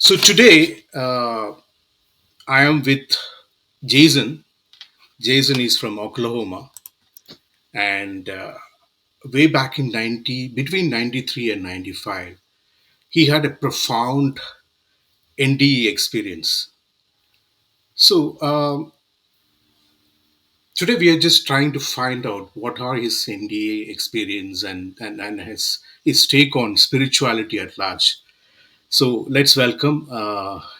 So today I am with Jason. Jason is from Oklahoma, and way back in 90, between 93 and 95, he had a profound NDE experience. So today we are just trying to find out what are his NDE experience and his take on spirituality at large. So let's welcome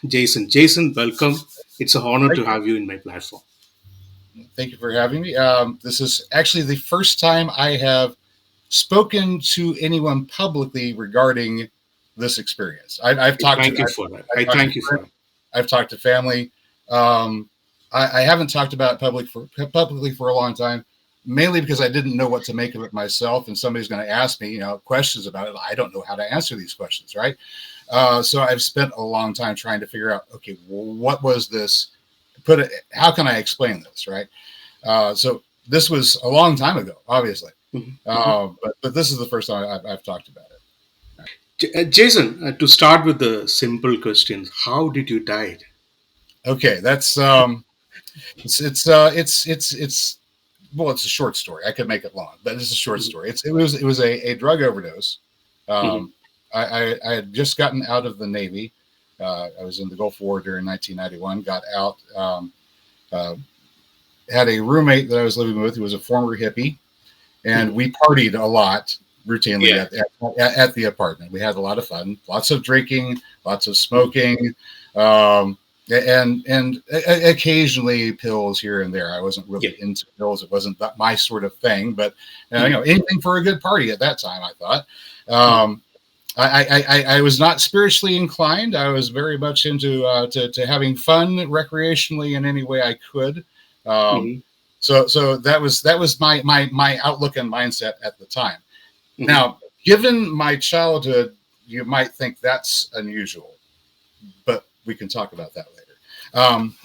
Jason. Jason, welcome. It's an honor Thank to you. have you in my platform. Thank you for having me. This is actually the first time I have spoken to anyone publicly regarding this experience. I've I talked to thank you for that. I've I talked to thank you for friends, that. I've talked to family. Um, I haven't talked about it publicly for a long time, mainly because I didn't know what to make of it myself, and somebody's going to ask me, questions about it. I don't know how to answer these questions, right? So I've spent a long time trying to figure out, okay, what was this? How can I explain this, right? So this was a long time ago, obviously, Mhm, mhm. but this is the first time I've talked about it. Jason, to start with the simple questions, how did you die? Okay, that's it's well, it's a short story. I could make it long, but it's a short Mhm, story. It was a drug overdose. mhm, Um, I had just gotten out of the Navy. I was in the Gulf War during 1991. Got out. Uh, had a roommate that I was living with who was a former hippie, and mhm. we partied a lot routinely Yeah. at the apartment. We had a lot of fun, lots of drinking, lots of smoking, um, and occasionally pills here and there. I wasn't Yeah. really into pills; it wasn't my sort of thing. But Mhm, anything for a good party at that time, I thought. mhm, Um, I was not spiritually inclined. I was very much into to having fun recreationally in any way I could. Um, mhm, so that was my outlook and mindset at the time. mhm. Now, given my childhood, you might think that's unusual, but we can talk about that later. Um,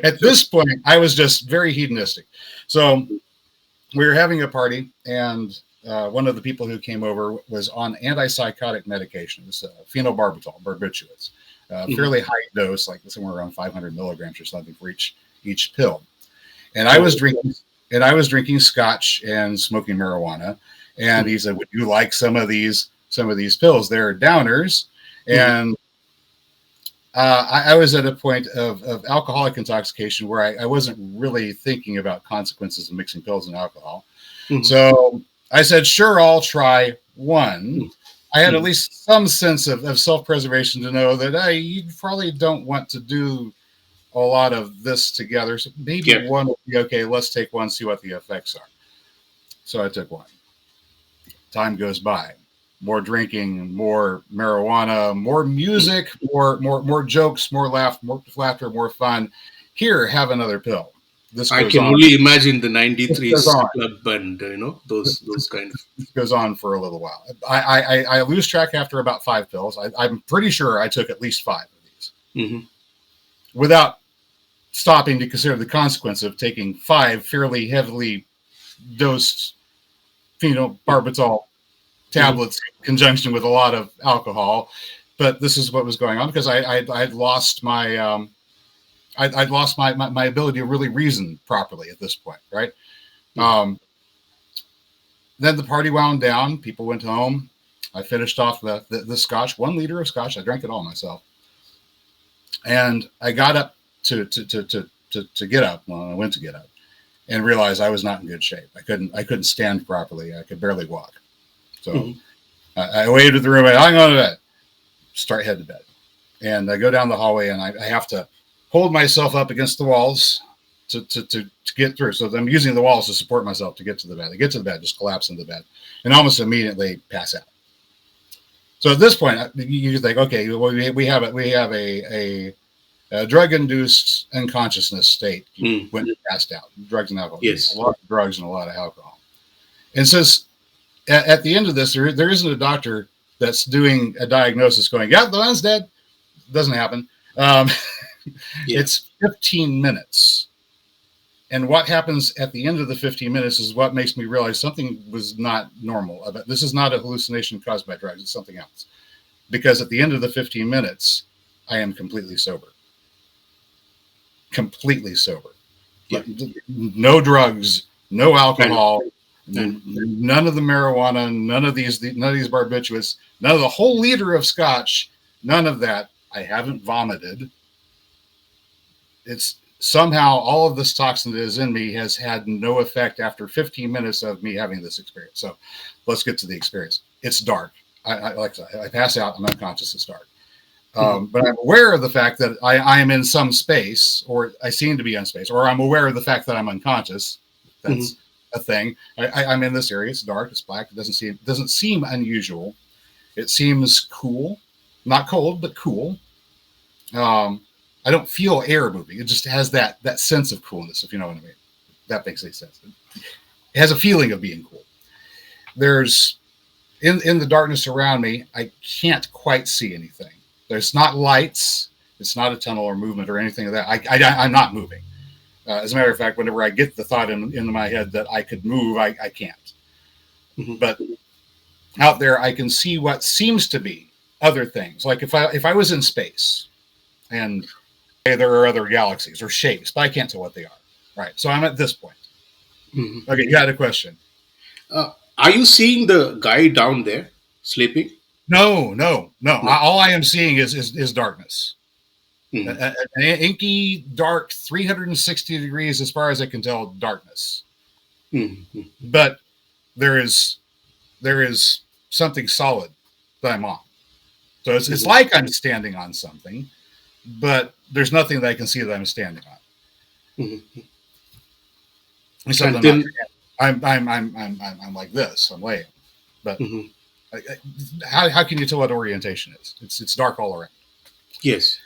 at Sure. this point, I was just very hedonistic. So we were having a party, and one of the people who came over was on antipsychotic medication. It was phenobarbital, barbiturates, Mhm. fairly high dose, like somewhere around 500 milligrams or something for each pill. And I was Oh, drinking, and I was drinking scotch and smoking marijuana. And mhm, he said, "Would you like some of these pills? They're downers." mhm. And I was at a point of alcoholic intoxication where I wasn't really thinking about consequences of mixing pills and alcohol. Mhm, So I said, "Sure, I'll try one." mhm, I had at mhm. least some sense of self preservation to know that you probably don't want to do a lot of this together. So maybe Yeah. one would be okay. Let's take one, see what the effects are. So I took one. Time goes by. More drinking, more marijuana, more Mhm. music, more jokes, more laughter, more fun. Here, have another pill. This I goes can on. only imagine the This 93 goes on. club and those kind of. This goes on for a little while. I lose track after about five pills. I'm pretty sure I took at least five of these Mhm, without stopping to consider the consequence of taking five fairly heavily dosed mhm, phenobarbital mhm. tablets in conjunction with a lot of alcohol. But this is what was going on because I'd lost I'd lost my ability to really reason properly at this point, right? Mhm. Um, then the party wound down. People went home. I finished off the scotch, 1 liter of scotch. I drank it all myself, and I got up to get up. Well, I went to get up and realized I was not in good shape. I couldn't stand properly. I could barely walk. So Mhm. I waved at the roommate. I'm going to bed. Start head to bed. And I go down the hallway, and I have to hold myself up against the walls to get through. So I'm using the walls to support myself to get to the bed. I get to the bed, just collapse into the bed, and almost immediately pass out. So at this point, you think, okay, well, we have a drug-induced unconsciousness state. You Mhm. went passed out. Drugs and alcohol. A Yes. lot of drugs and a lot of alcohol. And since at the end of this, there isn't a doctor that's doing a diagnosis going, yeah, the man's dead. Doesn't happen. Um, Yeah. it's 15 minutes. And what happens at the end of the 15 minutes is what makes me realize something was not normal. This is not a hallucination caused by drugs. It's something else. because at the end of the 15 minutes, I am completely sober. Completely sober. Yeah. No drugs, no And alcohol, and none of the marijuana, none of these barbiturates, none of the whole liter of scotch, none of that. I haven't vomited. It's somehow all of this toxin that is in me has had no effect after 15 minutes of me having this experience. So let's get to the experience. It's dark. I pass out. I'm unconscious. It's dark. But I'm aware of the fact that I am in some space, or I seem to be in space, or I'm aware of the fact that I'm unconscious. That's a thing. I'm in this area. It's dark. It's black. It doesn't seem unusual. It seems cool, not cold, but cool. I don't feel air moving. It just has that sense of coolness, if you know what I mean. That makes any sense. It has a feeling of being cool. There's in the darkness around me, I can't quite see anything. There's not lights. It's not a tunnel or movement or anything of that. I'm not moving. As a matter of fact, whenever I get the thought into my head that I could move, I can't. But out there, I can see what seems to be other things. Like if I was in space, and there are other galaxies or shapes, but I can't tell what they are. Right. So I'm at this point. Okay, you had a question. Are you seeing the guy down there sleeping? No. No. All I am seeing is darkness. An inky, dark, 360 degrees, as far as I can tell, darkness. But there is something solid that I'm on. So it's like I'm standing on something, but there's nothing that I can see that I'm standing on. Except I'm like this. I'm laying, but how can you tell what orientation is? It's dark all around. Yes.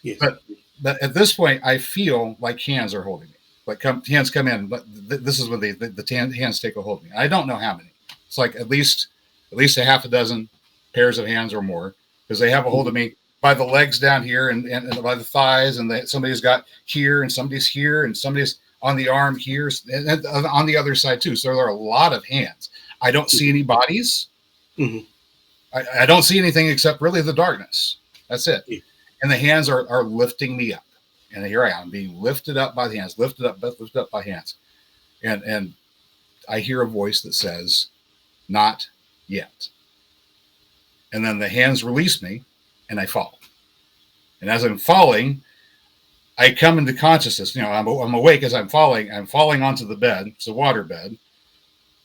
But at this point, I feel like hands are holding me. Like hands come in. This is when the hands take a hold of me. I don't know how many. It's like at least a half a dozen pairs of hands or more, because they have a hold of me by the legs down here and by the thighs, and somebody's got here and somebody's here and somebody's on the arm here and on the other side too. So there are a lot of hands. I don't see any bodies. I don't see anything except really the darkness. That's it. And the hands are lifting me up. And here I am being lifted up by the hands, lifted up by hands. And I hear a voice that says, "Not yet." And then the hands release me and I fall. And as I'm falling, I come into consciousness. You know, I'm awake as I'm falling. I'm falling onto the bed. It's a water bed,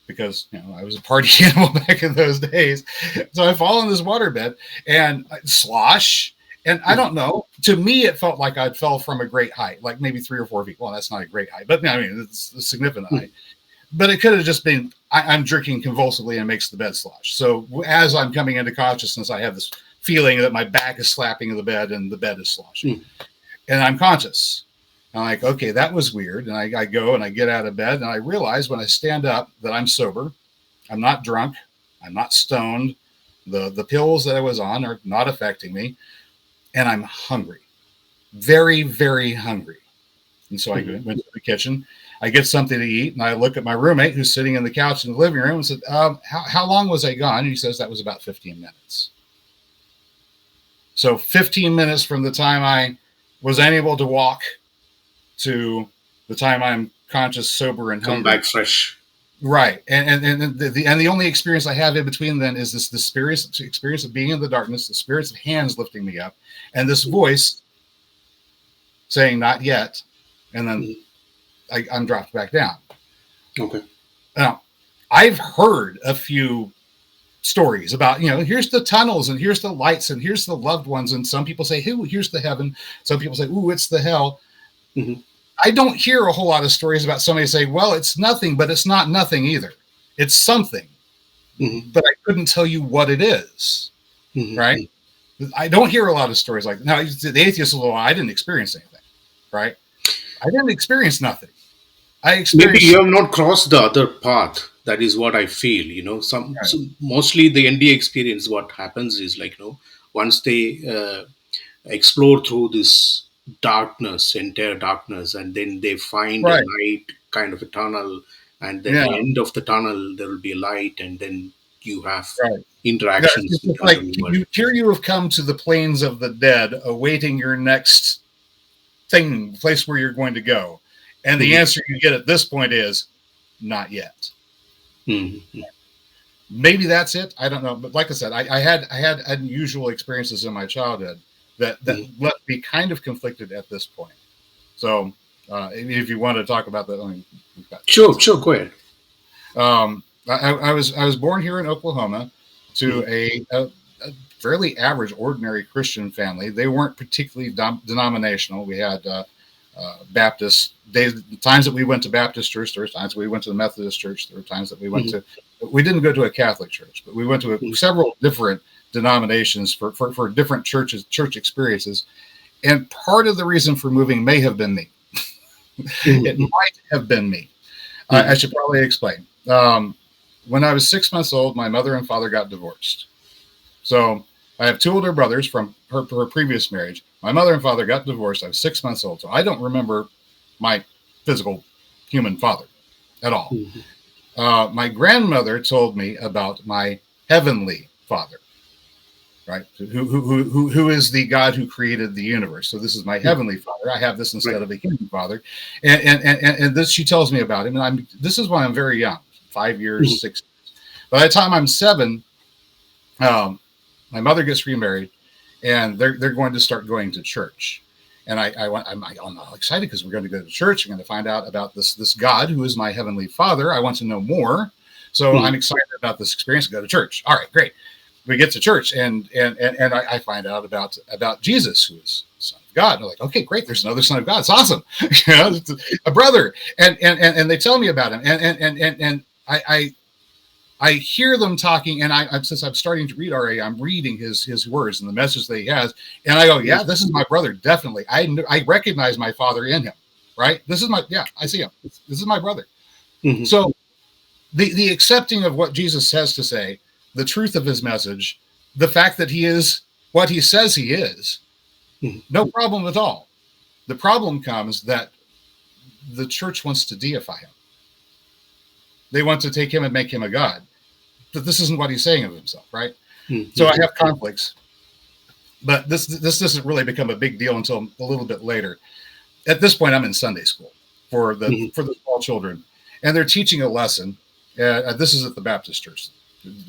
because I was a party animal back in those days. So I fall in this water bed and I slosh. And I don't know. To me, it felt like I fell from a great height, like maybe 3 or 4 feet. Well, that's not a great height, but I mean, it's a significant height. But it could have just been I'm jerking convulsively and it makes the bed slosh. So as I'm coming into consciousness, I have this feeling that my back is slapping the bed and the bed is sloshing. And I'm conscious. I'm like, okay, that was weird. And I go and I get out of bed and I realize when I stand up that I'm sober. I'm not drunk. I'm not stoned. The pills that I was on are not affecting me. And I'm hungry. Very, very hungry. And so I went to the kitchen. I get something to eat, and I look at my roommate who's sitting in the couch in the living room and said, how long was I gone? And he says that was about 15 minutes. So 15 minutes from the time I was unable to walk to the time I'm conscious, sober, and hungry. Come back fresh. Right. And the only experience I have in between then is the experience of being in the darkness, the spirits of hands lifting me up, and this voice saying, "Not yet." And then I'm dropped back down. Okay. Now, I've heard a few stories about, here's the tunnels and here's the lights and here's the loved ones. And some people say, "Ooh, here's the heaven." Some people say, "Ooh, it's the hell." I don't hear a whole lot of stories about somebody saying, "Well, it's nothing, but it's not nothing either. It's something." But I couldn't tell you what it is. Right? I don't hear a lot of stories like that. Now, the atheist will, I didn't experience anything. Right? I didn't experience nothing. Maybe you have not crossed the other path. That is what I feel. So mostly the NDE experience, what happens is once they explore through this darkness, entire darkness, and then they find a light, kind of a tunnel, and then at the end of the tunnel there will be a light, and then you have Right. Yeah, interactions it's with just other like world. you have come to the plains of the dead, awaiting your next thing, place where you're going to go, and the Mhm. answer you get at this point is not yet. Mhm. Maybe that's it. I don't know, but like I said, I had unusual experiences in my childhood that Mhm. left me kind of conflicted at this point. So, if you want to talk about that, I mean, we've got Sure, sure, go ahead. I was born here in Oklahoma to Mhm. a fairly average, ordinary Christian family. They weren't particularly denominational. We had Baptist days, times that we went to Baptist church. There were times we went to the Methodist church. There were times that we went Mhm. to. We didn't go to a Catholic church, but we went to Mhm. several different denominations for different church experiences. And part of the reason for moving may have been me. It Mhm. might have been me. I Mhm. should probably explain. When I was 6 months old, my mother and father got divorced. So I have two older brothers from her previous marriage. My mother and father got divorced. I was 6 months old. So I don't remember my physical human father at all. Mhm. My grandmother told me about my heavenly father, right? Who is the God who created the universe. So this is my Mhm. heavenly father. I have this Right. instead of a human father. And this, she tells me about him. And this is when I'm very young, 5 years, Mhm. 6. By the time I'm 7, um, my mother gets remarried, and they're going to start going to church. And I'm all excited because we're going to go to church. I'm going to find out about this God who is my heavenly Father. I want to know more, so I'm Mhm. excited about this experience. Go to church. All right, great. We get to church, and I find out about Jesus, who is the Son of God. And I'm like, okay, great. There's another Son of God. It's awesome. You know, it's a brother, and they tell me about him, and I hear them talking, and since I'm starting to read RA, I'm reading his words and the message that he has, and I go, yeah, this is my brother, definitely. I recognize my father in him, right? This is I see him. This is my brother. Mhm. So the accepting of what Jesus has to say, the truth of his message, the fact that he is what he says he is, Mhm. no problem at all. The problem comes that the church wants to deify him. They want to take him and make him a god. But this isn't what he's saying of himself, right? So I Mhm. have conflicts, but this doesn't really become a big deal until a little bit later. At this point, I'm in Sunday school Mhm. for the small children, and they're teaching a lesson. This is at the Baptist church.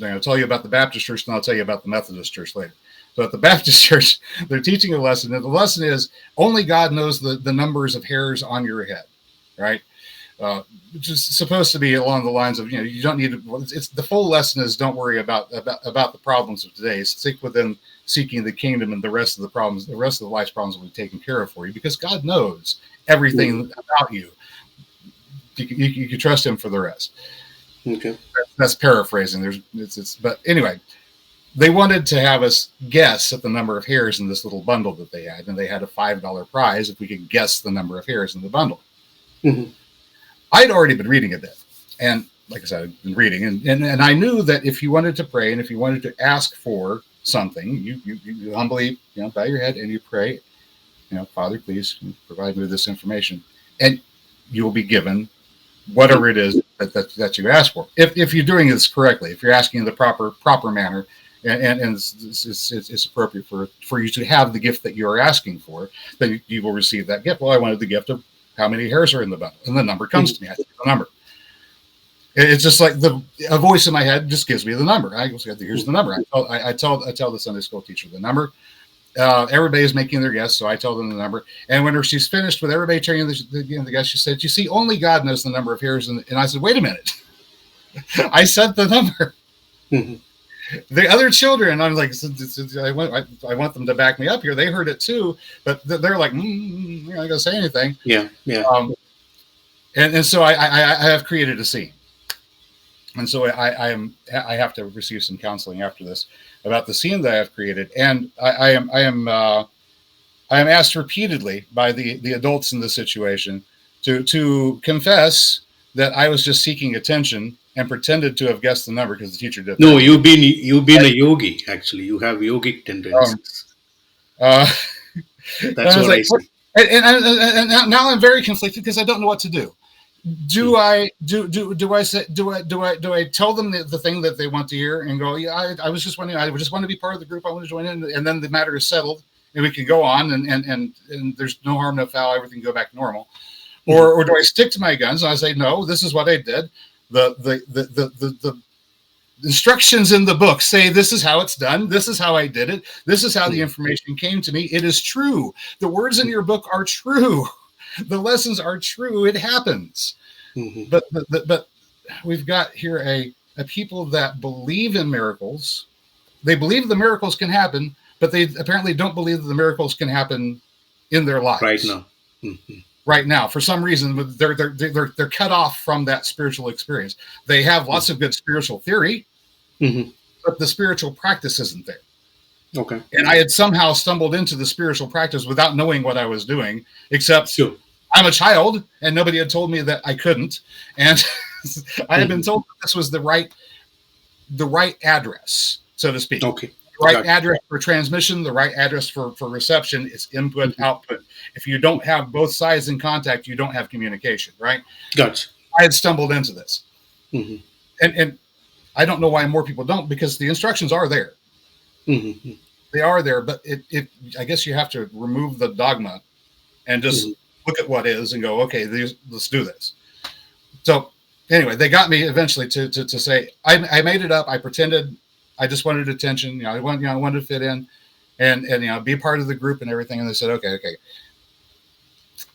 I'll tell you about the Baptist church, and I'll tell you about the Methodist church later. So at the Baptist church, they're teaching a lesson, and the lesson is only God knows the numbers of hairs on your head, right? Which is supposed to be along the lines of, you don't need to, it's the full lesson is don't worry about the problems of today. Stick within seeking the kingdom, and the rest of life's problems will be taken care of for you, because God knows Mhm. everything about you. You can trust him for the rest. Okay. That's paraphrasing. But anyway, they wanted to have us guess at the number of hairs in this little bundle that they had, and they had a $5 prize if we could guess the number of hairs in the bundle. Mhm. I'd already been reading a bit, and like I said, I've been reading, and I knew that if you wanted to pray and if you wanted to ask for something, you humbly, bow your head and you pray, Father, please provide me with this information, and you will be given Mhm. whatever it is that you ask for. If you're doing this correctly, if you're asking in the proper manner, and it's appropriate for you to have the gift that you're asking for, then you will receive that gift. Well, I wanted the gift of how many hairs are in the bundle, and the number comes Mhm. to me. I see the number. It's just like a voice in my head just gives me the number. I go, here's the number. I tell the Sunday school teacher the number. Everybody is making their guess, so I tell them the number. And when she's finished with everybody turning the guess, she said, "You see, only God knows the number of hairs." And I said, "Wait a minute, I said the number." Mhm. The other children, I'm like, I want them to back me up here. They heard it too, but they're like, you're not gonna say anything. Yeah, yeah. Um, and so I have created a scene. And so I have to receive some counseling after this about the scene that I have created, and I am asked repeatedly by the adults in the situation to confess that I was just seeking attention and pretended to have guessed the number because the teacher did No, tell me. you've been a yogi. Actually, you have yogic Um, tendencies. uh, That's I was what I like, what? see. And now I'm very conflicted because I don't know what to do. Do I tell them the thing that they want to hear and go, yeah, I was just wondering, I just want to be part of the group, I want to join in, and then the matter is settled and we can go on and there's no harm, no foul, everything go back to normal? Or do I stick to my guns and I say, no, this is what I did. The instructions in the book say this is how it's done. This is how I did it. This is how the information came to me. It is true. The words in your book are true. The lessons are true. It happens. But we've got here a people that believe in miracles. They believe the miracles can happen, but they apparently don't believe that the miracles can happen in their lives right now. Right now, for some reason, they're cut off from that spiritual experience. They have lots of good spiritual theory, but the spiritual practice isn't there. Okay. And I had somehow stumbled into the spiritual practice without knowing what I was doing, except I'm a child and nobody had told me that I couldn't. And I had been told that this was the right address, so to speak. Okay. The right address for transmission, the right address for reception is input, output. If you don't have both sides in contact, you don't have communication, right? Gotcha. I had stumbled into this. And I don't know why more people don't, because the instructions are there. They are there, but I guess you have to remove the dogma and just look at what is and go, okay, let's do this. So anyway, they got me eventually to say, I made it up. I pretended. I just wanted attention. I wanted to fit in and be part of the group and everything. And they said, okay,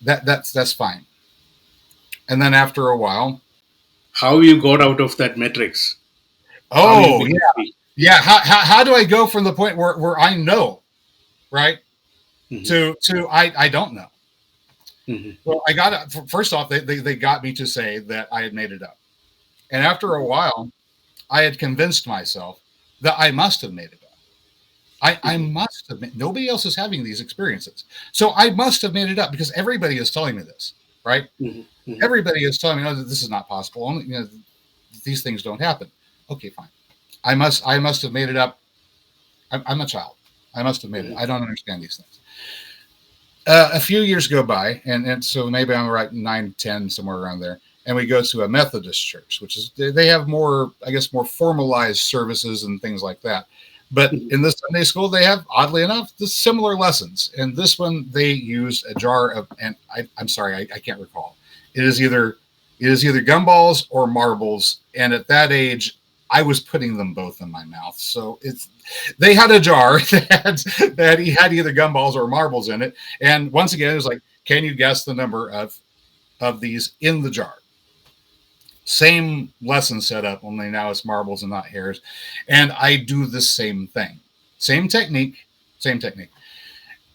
that's fine. And then after a while, how you got out of that matrix? Oh yeah. How do I go from the point where I know, right, to I don't know? Well, I got it. First off, they got me to say that I had made it up, and after a while, I had convinced myself that I must have made it up. I must have. Nobody else is having these experiences, so I must have made it up because everybody is telling me this, right? Everybody is telling me, no, this is not possible. Only these things don't happen. Okay, fine. I must have made it up. I'm a child. I must have made it. I don't understand these things. A few years go by, and so maybe I'm right 9, 10, somewhere around there. And we go to a Methodist church, which is, they have more formalized services and things like that. But in the Sunday school, they have, oddly enough, the similar lessons. And this one, they use a jar of, and I'm sorry, I can't recall. It is either gumballs or marbles. And at that age, I was putting them both in my mouth. So they had a jar that he had either gumballs or marbles in it. And once again, it was like, can you guess the number of these in the jar? Same lesson setup, only now it's marbles and not hairs. And I do the same thing. Same technique.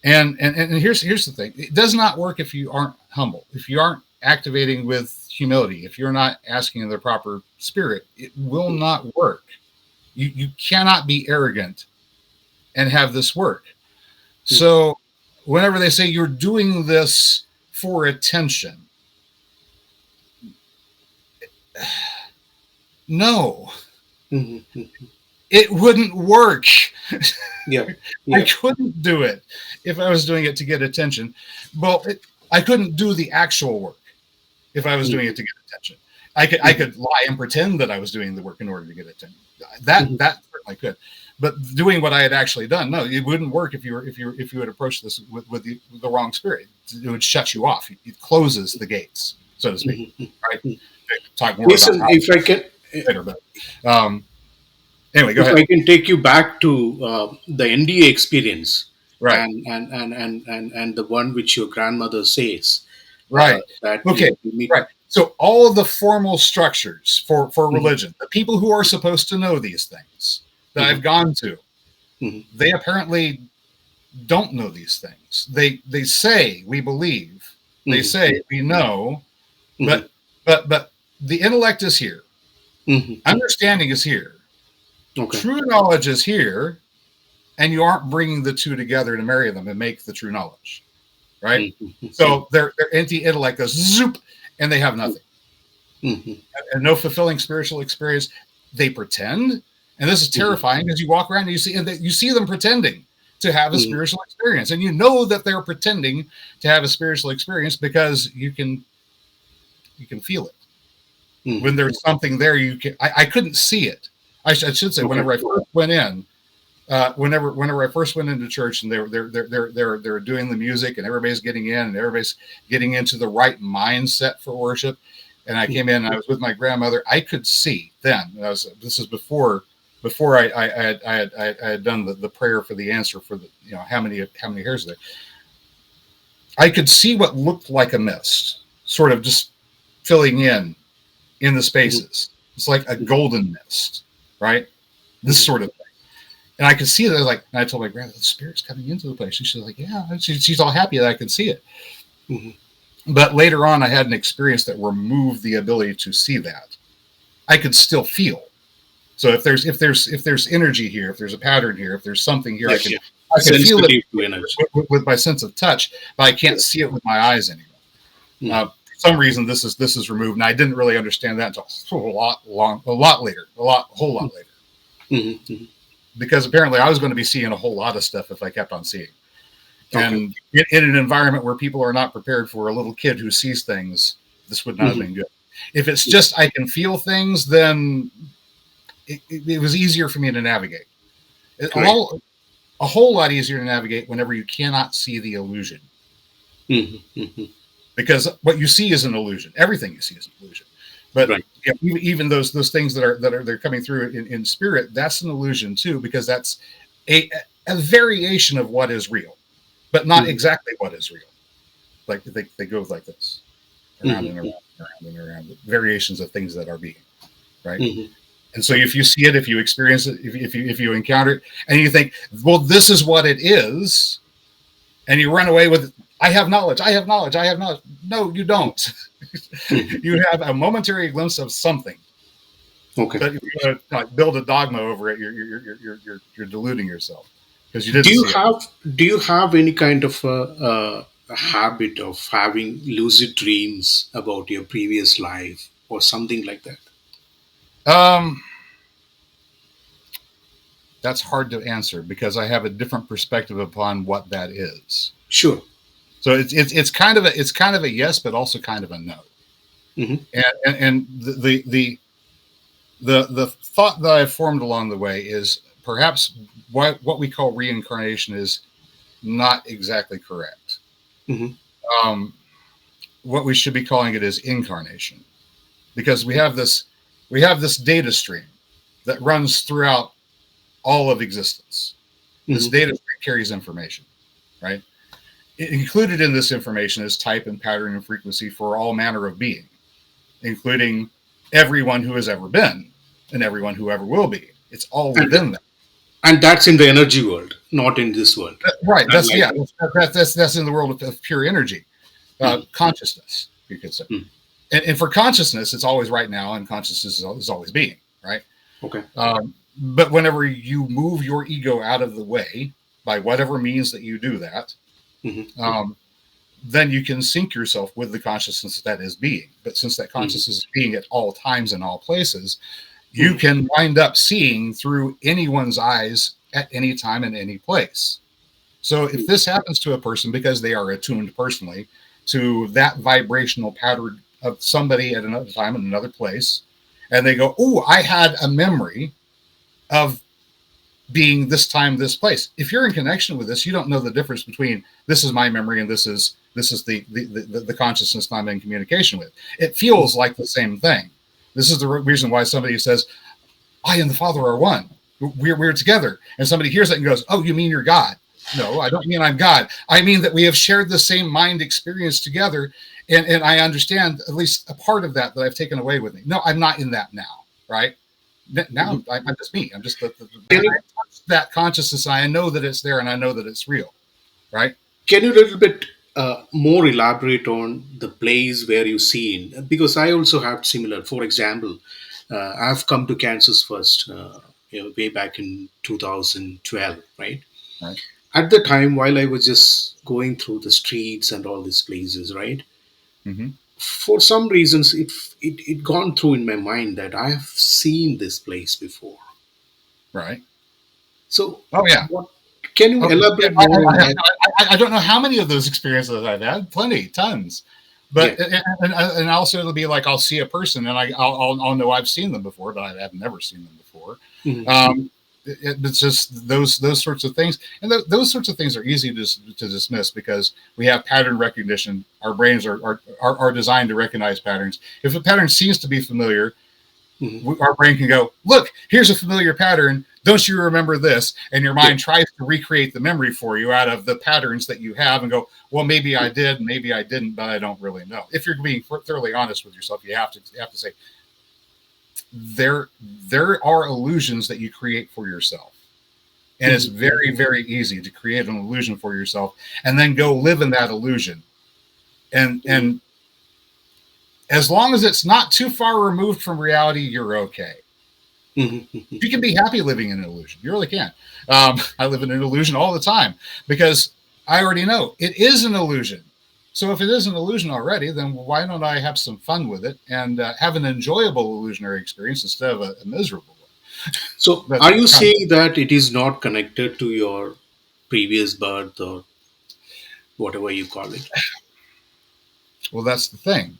And here's the thing. It does not work if you aren't humble. If you aren't activating with humility, if you're not asking in the proper spirit, it will not work. You cannot be arrogant and have this work. So whenever they say you're doing this for attention, no, it wouldn't work. I couldn't do it if I was doing it to get attention. Well, I couldn't do the actual work if I was doing it to get attention. I could lie and pretend that I was doing the work in order to get attention. That certainly could. But doing what I had actually done, no, it wouldn't work if you had approached this with the wrong spirit. It would shut you off. It closes the gates, so to speak. Right? Talk more Listen, about if I can later, but anyway, go ahead. I can take you back to the NDE experience, right, and the one which your grandmother says, right. That okay, right. So all of the formal structures for religion, the people who are supposed to know these things that I've gone to, they apparently don't know these things. They say we believe, they say we know, but the intellect is here, understanding is here, true knowledge is here, and you aren't bringing the two together to marry them and make the true knowledge, right? So their anti-intellect goes zoop, and they have nothing, and no fulfilling spiritual experience. They pretend, and this is terrifying because you walk around and you see them pretending to have a spiritual experience, and you know that they're pretending to have a spiritual experience because you can You can feel it. Mm. When there's something there, you can. I couldn't see it. I should say, Okay. whenever I first went in, whenever I first went into church, and they're doing the music, and everybody's getting in, and everybody's getting into the right mindset for worship. And I came in, and I was with my grandmother. I could see then. This is before I had done the prayer for the answer for the how many hairs are there. I could see what looked like a mist, sort of just filling in the spaces. It's like a golden mist, right? This sort of thing. And I could see that. And I told my grandmother, the spirit's coming into the place. And she's like, yeah. She's all happy that I can see it. Mm-hmm. But later on, I had an experience that removed the ability to see that. I could still feel. So if there's energy here, if there's a pattern here, if there's something here, Yes, I can feel it with my sense of touch, but I can't see it with my eyes anymore. Mm-hmm. For some reason, this is removed, and I didn't really understand that until a lot later. Mm-hmm. Because apparently I was going to be seeing a whole lot of stuff if I kept on seeing. Okay. And in an environment where people are not prepared for a little kid who sees things, this would not have been good. If it's just I can feel things, then it was easier for me to navigate. A whole lot easier to navigate whenever you cannot see the illusion. Mm-hmm. Because what you see is an illusion. Everything you see is an illusion. But even those things they're coming through in spirit, that's an illusion too, because that's a variation of what is real, but not exactly what is real. Like they go like this, around and around, around and around, variations of things that are being, right? Mm-hmm. And so if you see it, if you experience it, if you encounter it, and you think, well, this is what it is, and you run away with, I have knowledge. No, you don't. You have a momentary glimpse of something. Okay. But if you want to build a dogma over it, you're deluding yourself because you didn't. Do you have any kind of a habit of having lucid dreams about your previous life or something like that? That's hard to answer because I have a different perspective upon what that is. Sure. So it's kind of a yes, but also kind of a no. Mm-hmm. And the thought that I've formed along the way is perhaps what we call reincarnation is not exactly correct. Mm-hmm. What we should be calling it is incarnation, because we have this data stream that runs throughout all of existence. This data stream carries information, right? Included in this information is type and pattern and frequency for all manner of being, including everyone who has ever been and everyone who ever will be. It's all within that. And that's in the energy world, not in this world. Right. That's in the world of pure energy, consciousness, you could say. And for consciousness, it's always right now, and consciousness is always being, right? Okay. But whenever you move your ego out of the way, by whatever means that you do that, then you can sync yourself with the consciousness that is being. But since that consciousness is being at all times and all places, you can wind up seeing through anyone's eyes at any time and any place. So if this happens to a person because they are attuned personally to that vibrational pattern of somebody at another time in another place, and they go, oh, I had a memory of being this time, this place. If you're in connection with this, you don't know the difference between this is my memory and this is the consciousness I'm in communication with. It feels like the same thing. This is the reason why somebody says, I and the Father are one. We're together. And somebody hears it and goes, oh, you mean you're God? No, I don't mean I'm God. I mean that we have shared the same mind experience together. And I understand at least a part of that I've taken away with me. No, I'm not in that now, right? Now I'm just me. I'm just that consciousness. I know that it's there and I know that it's real, right? Can you a little bit more elaborate on the place where you seen? Because I also have similar. For example, I've come to Kansas first, way back in 2012, right? Right. At the time, while I was just going through the streets and all these places, right? Mm-hmm. For some reasons, it gone through in my mind that I have seen this place before. Right. So, yeah. Can you elaborate more on that? I don't know how many of those experiences I've had. Plenty, tons. But Yeah. and also it'll be like I'll see a person and I'll know I've seen them before, but I've never seen them before. Mm-hmm. Um, it's just those sorts of things, and those sorts of things are easy to dismiss because we have pattern recognition. Our brains are designed to recognize patterns. If a pattern seems to be familiar, Mm-hmm. our brain can go, look, here's a familiar pattern. Don't you remember this? And your Yeah. mind tries to recreate the memory for you out of the patterns that you have and go, well, maybe I did, maybe I didn't, but I don't really know. If you're being thoroughly honest with yourself, you have to say there are illusions that you create for yourself. And it's Mm-hmm. very, very easy to create an illusion for yourself and then go live in that illusion. And as long as it's not too far removed from reality, you're okay. Mm-hmm. You can be happy living in an illusion. You really can. I live in an illusion all the time because I already know it is an illusion. So if it is an illusion already, then why don't I have some fun with it and have an enjoyable illusionary experience instead of a miserable one? So, That's are you kind of, saying that it is not connected to your previous birth or whatever you call it? well, that's the thing.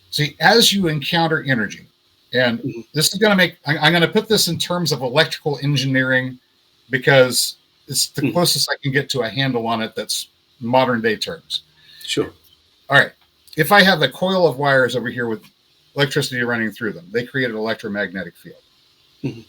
See, as you encounter energy, and Mm-hmm. this is going to make, I'm going to put this in terms of electrical engineering because it's the Mm-hmm. closest I can get to a handle on it that's modern day terms. Sure. All right. If I have a coil of wires over here with electricity running through them, they create an electromagnetic field, Mm-hmm.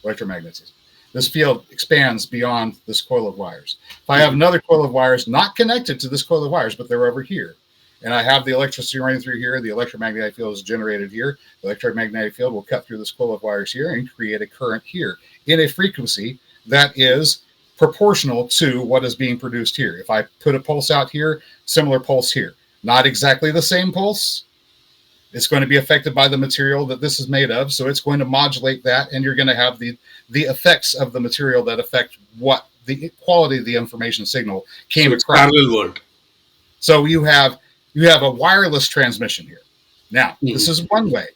electromagnetism. This field expands beyond this coil of wires. If I have Mm-hmm. another coil of wires not connected to this coil of wires, but they're over here, and I have the electricity running through here, the electromagnetic field is generated here. The electromagnetic field will cut through this coil of wires here and create a current here in a frequency that is proportional to what is being produced here. If I put a pulse out here, similar pulse here. Not exactly the same pulse. It's going to be affected by the material that this is made of, so it's going to modulate that, and you're going to have the effects of the material that affect what the quality of the information signal So came it's across. parallel world. So you have a wireless transmission here. Now, this Mm-hmm. is one way.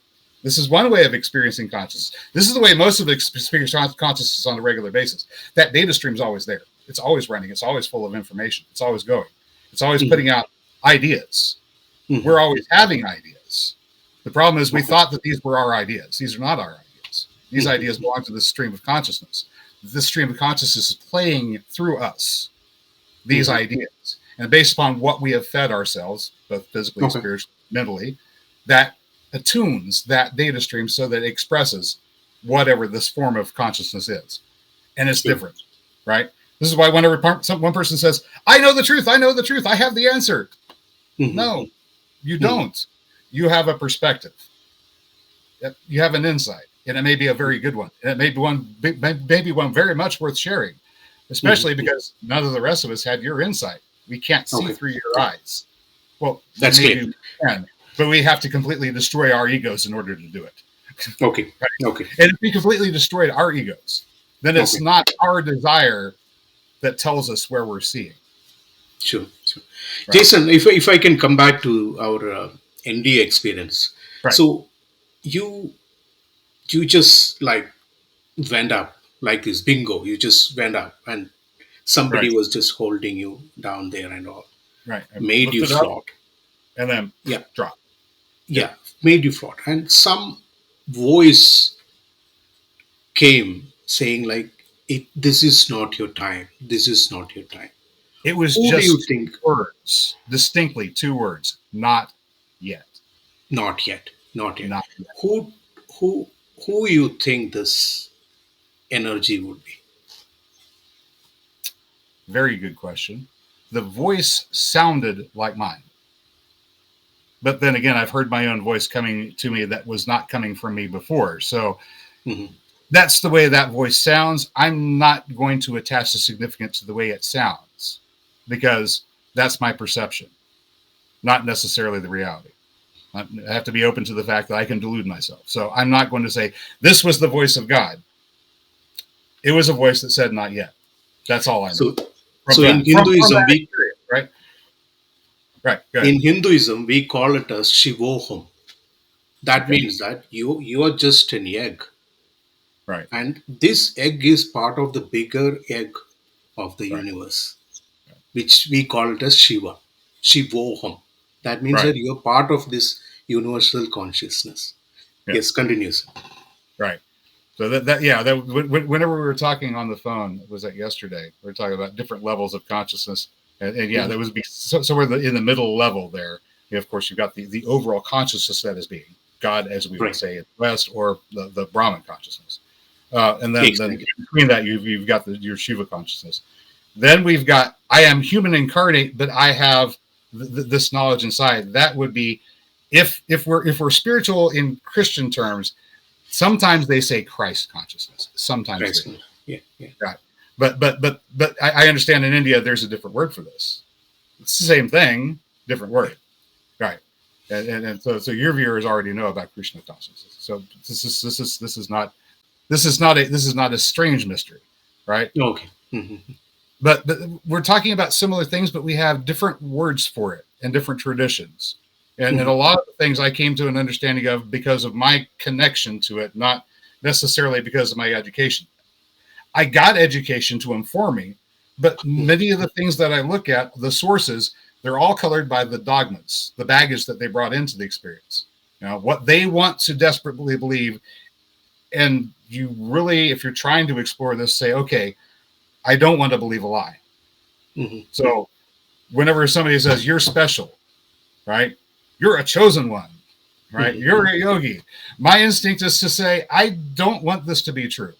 This is one way of experiencing consciousness. This is the way most of the experience consciousness on a regular basis. That data stream is always there. It's always running. It's always full of information. It's always going. It's always Mm-hmm. putting out ideas. Mm-hmm. We're always having ideas. The problem is we Okay. thought that these were our ideas. These are not our ideas. These ideas Mm-hmm. belong to this stream of consciousness. This stream of consciousness is playing through us these Mm-hmm. ideas. And based upon what we have fed ourselves, both physically, Okay. spiritually, mentally, that attunes that data stream so that it expresses whatever this form of consciousness is. And it's Sure. different, right? This is why whenever one person says, I know the truth, I know the truth, I have the answer. Mm-hmm. No, you Mm-hmm. don't. You have a perspective. You have an insight, and it may be a very good one. And it may be one very much worth sharing, especially Mm-hmm. because none of the rest of us had your insight. We can't see Okay. through your eyes. Well, That's maybe clear. we can, but we have to completely destroy our egos in order to do it. Okay. Right? Okay. And if we completely destroyed our egos, then it's Okay. not our desire that tells us where we're seeing. Sure. Sure. Right. Jason, if I can come back to our NDE experience. Right. So you you just like went up like this bingo. You just went up and somebody Right. was just holding you down there and all, Right. I made you lift it up float. and then Yeah. drop. Yep. Yeah. Made you float. And some voice came saying like, this is not your time. This is not your time. It was Who do you just think? words, distinctly 2 words, not yet. Not yet. Not yet. Not yet. Who who who you think this energy would be? Very good question. The voice sounded like mine. But then again, I've heard my own voice coming to me that was not coming from me before. So Mm-hmm. that's the way that voice sounds. I'm not going to attach the significance to the way it sounds because that's my perception, not necessarily the reality. I have to be open to the fact that I can delude myself. So I'm not going to say this was the voice of God. It was a voice that said not yet. That's all I know. So From so in that, from Hinduism that we experience, right? Right. Go ahead. call it as Shivoham. That Okay. means that you are just an egg, Right. and this egg is part of the bigger egg of the Right. universe, which we call it as Shiva, Shivoham. That means Right. that you're part of this universal consciousness. Yeah. Yes, continues. Right. So whenever we were talking on the phone, was that yesterday? We were talking about different levels of consciousness, and yeah, Mhm. there was somewhere in the middle level there. Of course, you've got the overall consciousness that is being God, as we would Right. say in the West, or the Brahman consciousness, and then Exactly. between that you've got your Shiva consciousness. Then we've got I am human incarnate, but I have this knowledge inside. That would be if we're spiritual in Christian terms. Sometimes they say Christ consciousness. Sometimes they Christ. do. Yeah. Yeah. Right. But I understand in India there's a different word for this. It's the same thing, different word. Right. And so your viewers already know about Krishna consciousness. So this is not a strange mystery, right? Okay. Mhm. But we're talking about similar things, but we have different words for it and different traditions. And a Mhm. lot of the things I came to an understanding of because of my connection to it, not necessarily because of my education. I got education to inform me, but many of the things that I look at, the sources, they're all colored by the dogmas, the baggage that they brought into the experience. What they want to desperately believe. And you really, if you're trying to explore this, say, okay, I don't want to believe a lie. Mhm. So whenever somebody says you're special, right? You're a chosen one, right? Mhm. You're a yogi. My instinct is to say, I don't want this to be true,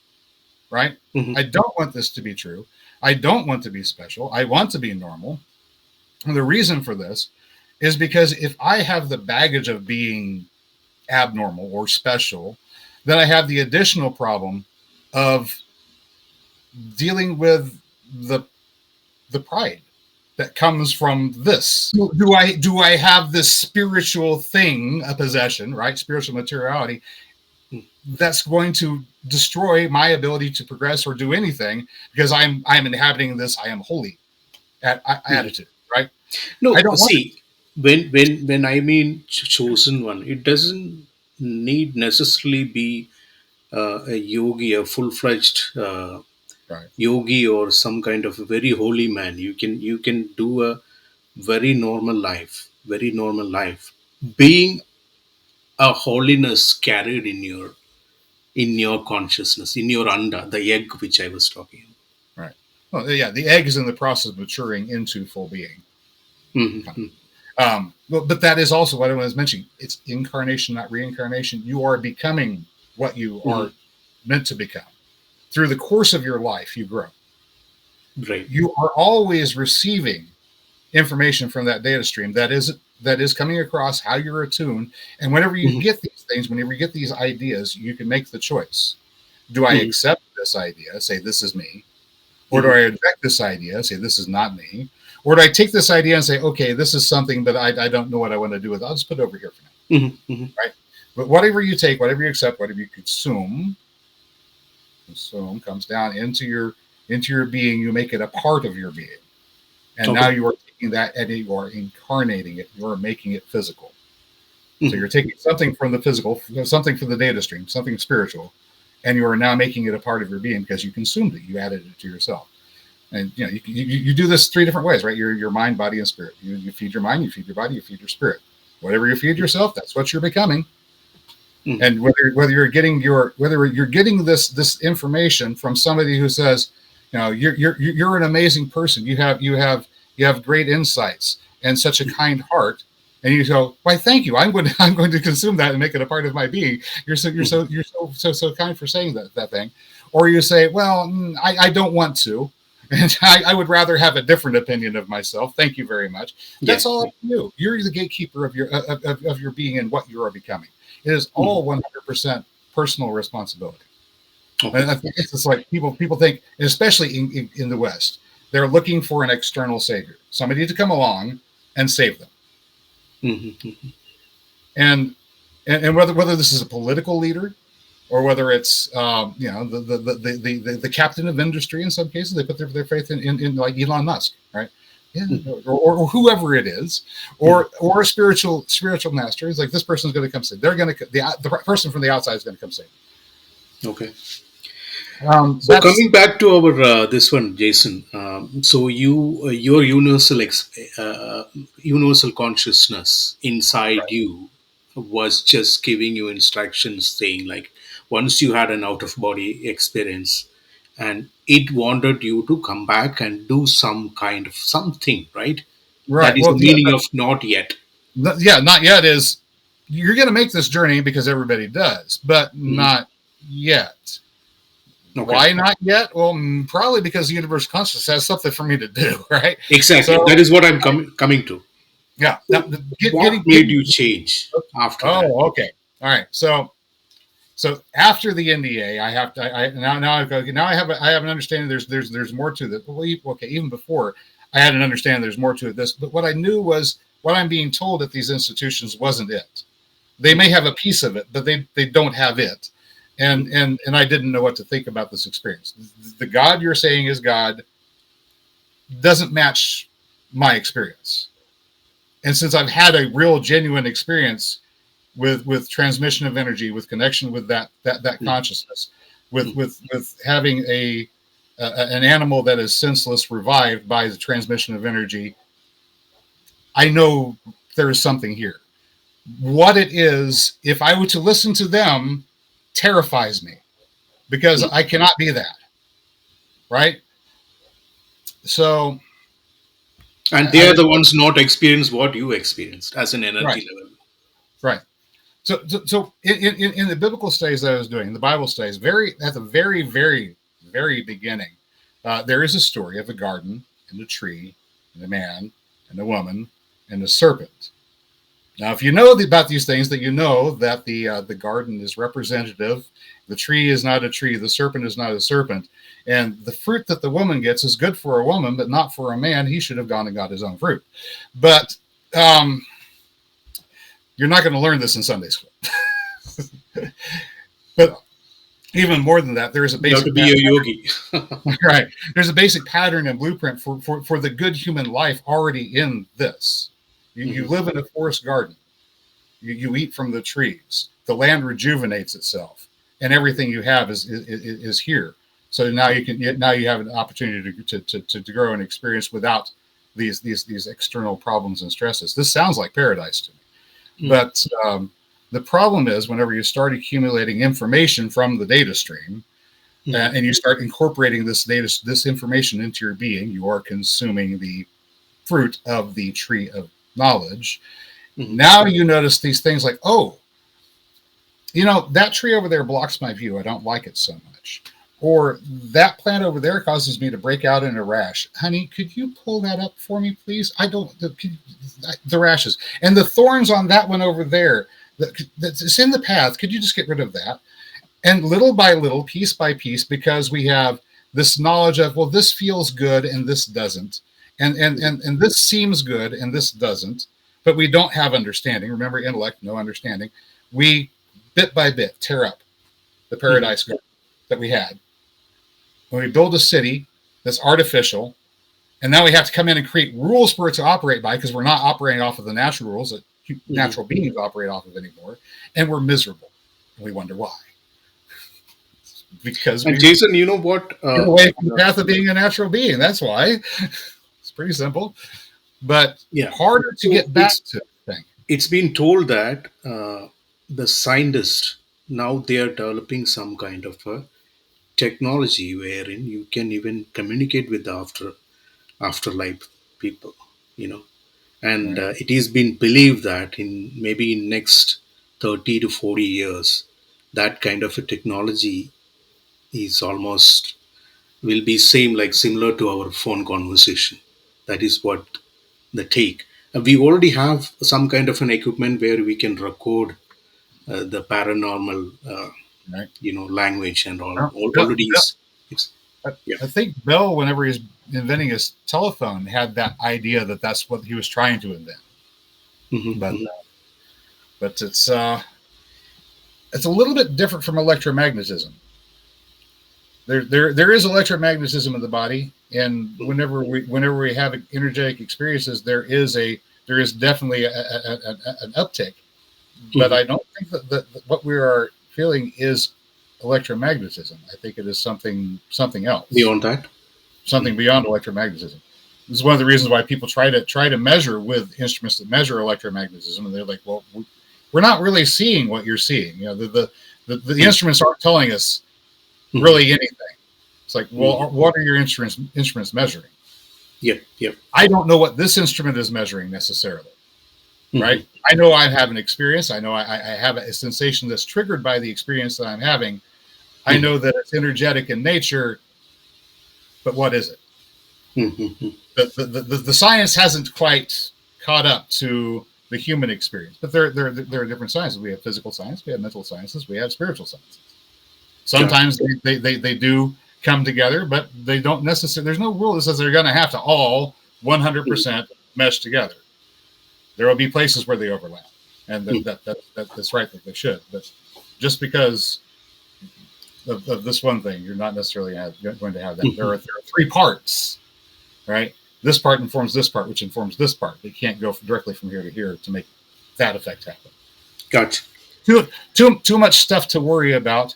right? Mhm. I don't want this to be true. I don't want to be special. I want to be normal. And the reason for this is because if I have the baggage of being abnormal or special, then I have the additional problem of dealing with the pride that comes from this. Do I have this spiritual thing, a possession, right? Spiritual materiality that's going to destroy my ability to progress or do anything because I'm inhabiting this I am holy Mhm. attitude, right? I No, don't want see, when I mean chosen one, it doesn't need necessarily be a yogi, a full-fledged it. Right. yogi, or some kind of a very holy man. You can do a very normal life, being a holiness carried in your consciousness, in your anda, the egg which I was talking Right. Well, yeah, the egg is in the process of maturing into full being. about. Hmm. But that is also what I was mentioning. It's incarnation, not reincarnation. You are becoming what you Hmm. are meant to become. Through the course of your life, you grow. Right. You are always receiving information from that data stream that is coming across how you're attuned. And whenever you Hmm. get these things, whenever you get these ideas, you can make the choice. Do I Hmm. accept this idea, say this is me? Or do Hmm. I reject this idea, say this is not me? Or do I take this idea and say, okay, this is something, but I don't know what I want to do with it. I'll just put it over here for now. Hmm. Hmm. Right? But whatever you take, whatever you accept, whatever you consume comes down into your being. You make it a part of your being. And now Okay. you are taking that and you are incarnating it. You are making it physical. So Hmm. you're taking something from the physical, something from the data stream, something spiritual, and you are now making it a part of your being because you consumed it. You added it to yourself. And you do this three different ways, right? Your mind, body, and spirit. You feed your mind, you feed your body, you feed your spirit. Whatever you feed yourself, that's what you're becoming. Hmm. And whether you're getting this information from somebody who says, you're an amazing person. You have great insights and such a kind heart. And you go, why? Thank you. I'm going to consume that and make it a part of my being. You're so kind for saying that thing. Or you say, well, I don't want to, and I would rather have a different opinion of myself. Thank you very much. Yeah. That's all Yeah. up to you. You're the gatekeeper of your being and what you are becoming. It is Hmm. all 100% personal responsibility. Okay. And I think Yes. it's like people think, especially in the West, they're looking for an external savior, somebody to come along and save them. Hmm. And whether this is a political leader or whether it's the captain of industry, in some cases they put their faith in like Elon Musk, right? Yeah, Hmm. or whoever it is, Hmm. or a spiritual master. It's like this person's going to come save. They're going to the person from the outside is going to come save. Okay. So That's coming back to our this one, Jason. So your universal consciousness inside you was just giving you instructions, saying like once you had an out of body experience, and it wanted you to come back and do some kind of something, right? That right. is Well, the yeah, meaning of not yet. yeah, not yet is you're going to make this journey because everybody does, but Mhm. not yet. Okay, Why not yet? Well, probably because the universe consciousness has something for me to do, right? exactly. So, That is what I'm coming to. yeah. Now, So what made getting. you change after that? Oh, okay. All right. So after the NDA, I have to. Now I go. Now I have an understanding. There's more to this. Well, okay. Even before I had an understanding, there's more to it. This, but what I knew was what I'm being told at these institutions wasn't it. They may Mhm. have a piece of it, but they don't have it. And I didn't know what to think about this experience. The God you're saying is God doesn't match my experience. And since I've had a real genuine experience with transmission of energy, with connection with that Mhm. consciousness, with Mhm. with having an animal that is senseless revived by the transmission of energy, I know there is something here. What it is, if I were to listen to them, terrifies me because Mhm. I cannot be that, right? So And they I are just the ones not experienced what you experienced as an right, energy level. right. So in the biblical studies that I was doing, the Bible studies, very at the very beginning, there is a story of a garden and a tree and a man and a woman and a serpent. Now, if you know about these things, that you know that the garden is representative, the tree is not a tree, the serpent is not a serpent, and the fruit that the woman gets is good for a woman, but not for a man. He should have gone and got his own fruit. But um, you're not going to learn this in Sunday school. But even more than that, there is a You have to basic be pattern. a yogi. Right, there's a basic pattern and blueprint for the good human life already in this. You Mhm. live in a forest garden. You eat from the trees. The land rejuvenates itself, and everything you have is here. So now you have an opportunity to grow and experience without these external problems and stresses. This sounds like paradise to me. Mhm. But the problem is whenever you start accumulating information from the data stream, Mhm. and you start incorporating this information into your being, you are consuming the fruit of the tree of knowledge. Mhm. Now you notice these things like, oh, that tree over there blocks my view. I don't like it so much. Or that plant over there causes me to break out in a rash. Honey, could you pull that up for me, please? I don't, the rashes. And the thorns on that one over there, that's in the path. Could you just get rid of that? And little by little, piece by piece, because we have this knowledge of, well, this feels good and this doesn't. And this seems good and this doesn't. But we don't have understanding. Remember, intellect, no understanding. We bit by bit tear up the Mhm. paradise garden that we had. When we build a city that's artificial, and now we have to come in and create rules for it to operate by because we're not operating off of the natural rules that Mhm. natural beings operate off of anymore, and we're miserable. And we wonder why. Because And we've Jason, you know what? get away from the path of being a natural being. That's why. It's pretty simple, but Yeah. harder to So get back to. Thing. it's been told that the scientists now they are developing some kind of a technology wherein you can even communicate with the afterlife people. You know, and Right. it is been believed that in maybe in next 30 to 40 years that kind of a technology is almost will be same like similar to our phone conversation. That is what the take. We already have some kind of an equipment where we can record the paranormal Right. language and all, Well, already is it's yeah. I think Bell, whenever he was inventing his telephone, had that idea that that's what he was trying to invent. Mhm, But mhm, it's a little bit different from electromagnetism. There is electromagnetism in the body, and mhm, whenever we have energetic experiences, there is definitely an uptick. But mhm, I don't think that what we are feeling is electromagnetism. I think it is something else, Beyond that. something beyond electromagnetism. This is one of the reasons why people try to measure with instruments that measure electromagnetism, and they're like, well, we're not really seeing what you're seeing. You know, the instruments aren't telling us really anything. It's like, well, what are your instruments measuring? Yep. I don't know what this instrument is measuring necessarily, right? I know I have an experience. I know I have a sensation that's triggered by the experience that I'm having. I know that it's energetic in nature, but what is it? The science hasn't quite caught up to the human experience, but there are different sciences. We have physical science, we have mental sciences, we have spiritual sciences. Sometimes they do come together, but they don't necessarily. There's no rule that says they're going to have to all 100% mesh together. There will be places where they overlap, and that's right that they should. But just because of this one thing, you're not necessarily going to have that. There are three parts, right? This part informs this part, which informs this part. They can't go directly from here to here to make that effect happen. Gotcha. Too much stuff to worry about.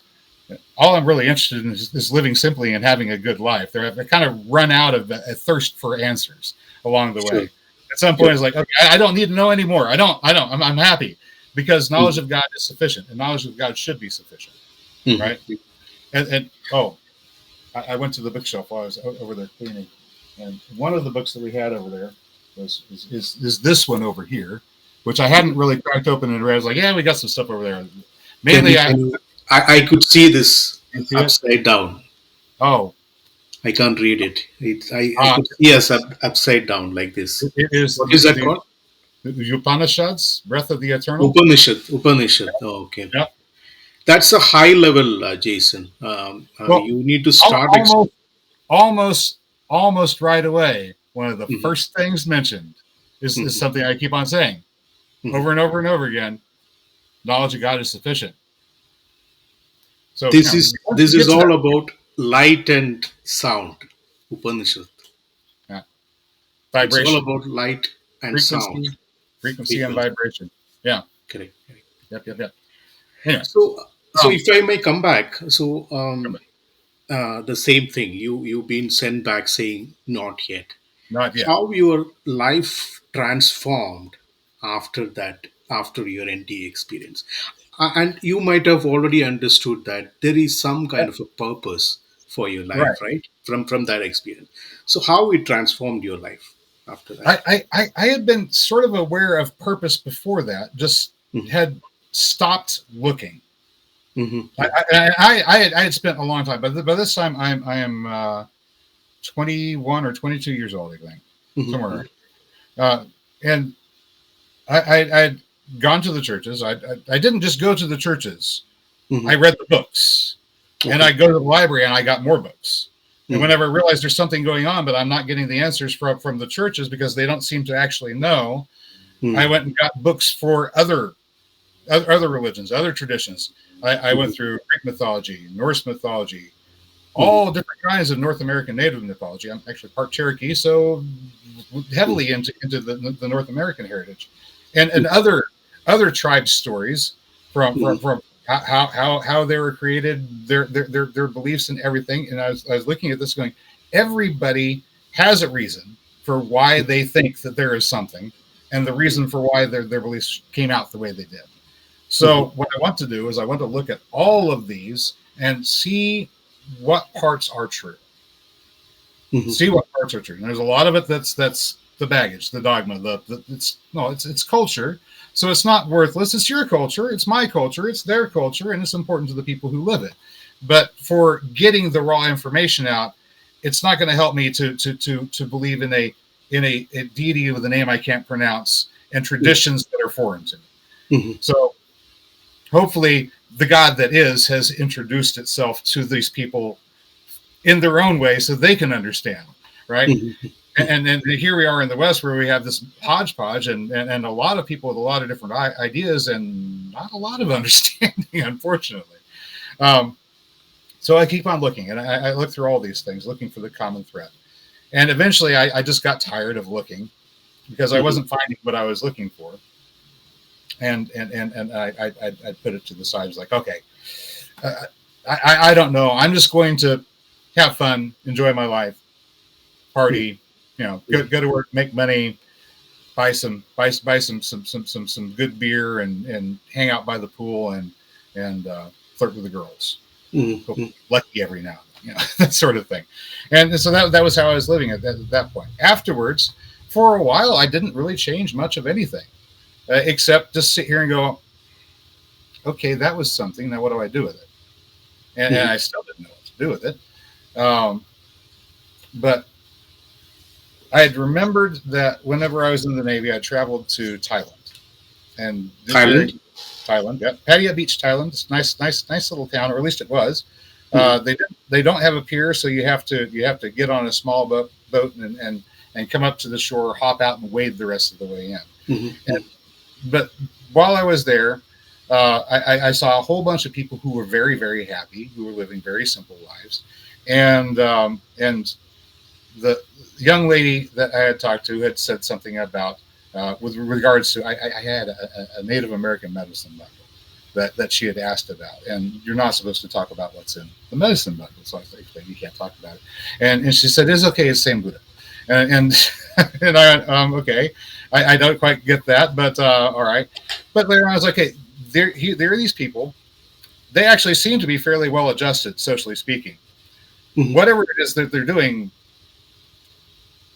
All I'm really interested in is living simply and having a good life. They kind of run out of a thirst for answers along the way. At some point, it's like, okay, I don't need to know anymore. I'm happy because knowledge of God is sufficient, and knowledge of God should be sufficient, right? And I went to the bookshelf while I was over there cleaning, and one of the books that we had over there is this one over here, which I hadn't really cracked open and read. I was like, yeah, we got some stuff over there. Mainly, I could see this upside down. Oh, I can't read it. I could see us upside down like this. It is. What is that called? The Upanishads, Breath of the Eternal. Upanishad. Oh, okay. Yep. That's a high level, Jason. You need to start almost right away. One of the first things mentioned is something I keep on saying over and over and over again. Knowledge of God is sufficient. So this is all about light and sound. Upanishad. Yeah. Vibration. It's all about light and sound. Frequency and vibration. Yeah. Correct. Yep. Anyway. So if I may come back, so the same thing. You've been sent back saying not yet. Not yet. How your life transformed after that, after your NDE experience. And you might have already understood that there is some kind of a purpose for your life, right? From that experience. So how it transformed your life after that? I had been sort of aware of purpose before that, just had stopped looking. I had spent a long time, but by this time I am 21 or 22 years old, I think, somewhere. And I'd gone to the churches. I didn't just go to the churches. I read the books, and I go to the library and I got more books. And whenever I realized there's something going on, but I'm not getting the answers from the churches because they don't seem to actually know, I went and got books for other religions, other traditions. I went through Greek mythology, Norse mythology, all different kinds of North American Native mythology. I'm actually part Cherokee, so heavily into the North American heritage, and other tribe stories from how they were created, their beliefs and everything. And I was looking at this going, everybody has a reason for why they think that there is something, and the reason for why their beliefs came out the way they did. So what I want to do is I want to look at all of these and see what parts are true. See what parts are true. And there's a lot of it that's the baggage, the dogma, it's culture. So it's not worthless. It's your culture. It's my culture. It's their culture, and it's important to the people who live it. But for getting the raw information out, it's not going to help me to believe in a deity with a name I can't pronounce and traditions that are foreign to me. So hopefully the God that has introduced itself to these people in their own way so they can understand, right? And here we are in the West where we have this hodgepodge and a lot of people with a lot of different ideas and not a lot of understanding, unfortunately. So I keep on looking, and I look through all these things, looking for the common thread. And eventually I just got tired of looking because I wasn't finding what I was looking for. And I put it to the side. I was like, okay, I don't know. I'm just going to have fun, enjoy my life, party, go to work, make money, buy some good beer and hang out by the pool and flirt with the girls. Go Mm-hmm. lucky every now and then, that sort of thing. And so that was how I was living at that point. Afterwards, for a while, I didn't really change much of anything, except just sit here and go, okay, that was something. Now what do I do with it? And I still didn't know what to do with it. But I had remembered that whenever I was in the Navy, I traveled to Thailand. And Thailand. Thailand, yeah, Pattaya Beach, Thailand. It's nice little town, or at least it was. They don't have a pier, so you have to get on a small boat and come up to the shore, hop out, and wade the rest of the way in. Mm-hmm. But while I was there, I saw a whole bunch of people who were very, very happy, who were living very simple lives, and the young lady that I had talked to had said something about with regards to I had a Native American medicine bundle that she had asked about, and you're not supposed to talk about what's in the medicine bundle, so I explained you can't talk about it, and she said it's okay, it's same Buddha, and and I went okay, I don't quite get that, but all right, but later on I was like, okay, there are these people, they actually seem to be fairly well adjusted socially speaking, whatever it is that they're doing.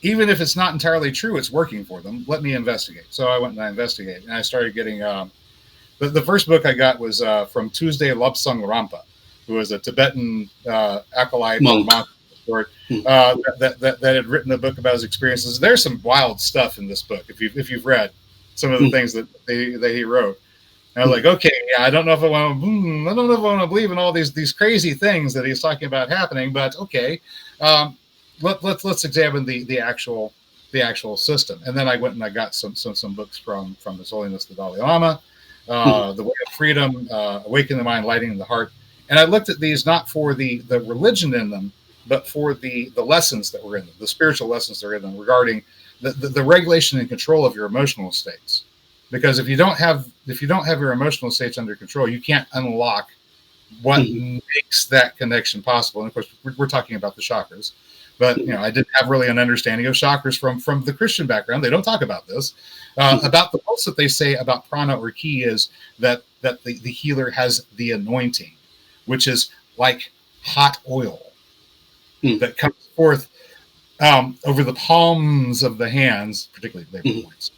Even if it's not entirely true, it's working for them. Let me investigate. So I went and I investigated, and I started getting the first book I got was from Tuesday Lobsang Rampa, who was a Tibetan acolyte Monk. that had written a book about his experiences. There's some wild stuff in this book if you've read some of the things that he wrote. And I was like, okay, yeah, I don't know if I want to believe in all these crazy things that he's talking about happening, but okay. Let's examine the actual system. And then I went and I got some books from His Holiness the Dalai Lama, The Way of Freedom, Awakening the Mind, Lighting the Heart. And I looked at these not for the religion in them, but for the lessons that were in them, the spiritual lessons that are in them regarding the regulation and control of your emotional states. Because if you don't have your emotional states under control, you can't unlock what makes that connection possible. And of course, we're talking about the chakras. But I didn't have really an understanding of chakras from the Christian background. They don't talk about this. About the most that they say about prana or ki is that the healer has the anointing, which is like hot oil that comes forth over the palms of the hands, particularly labor points.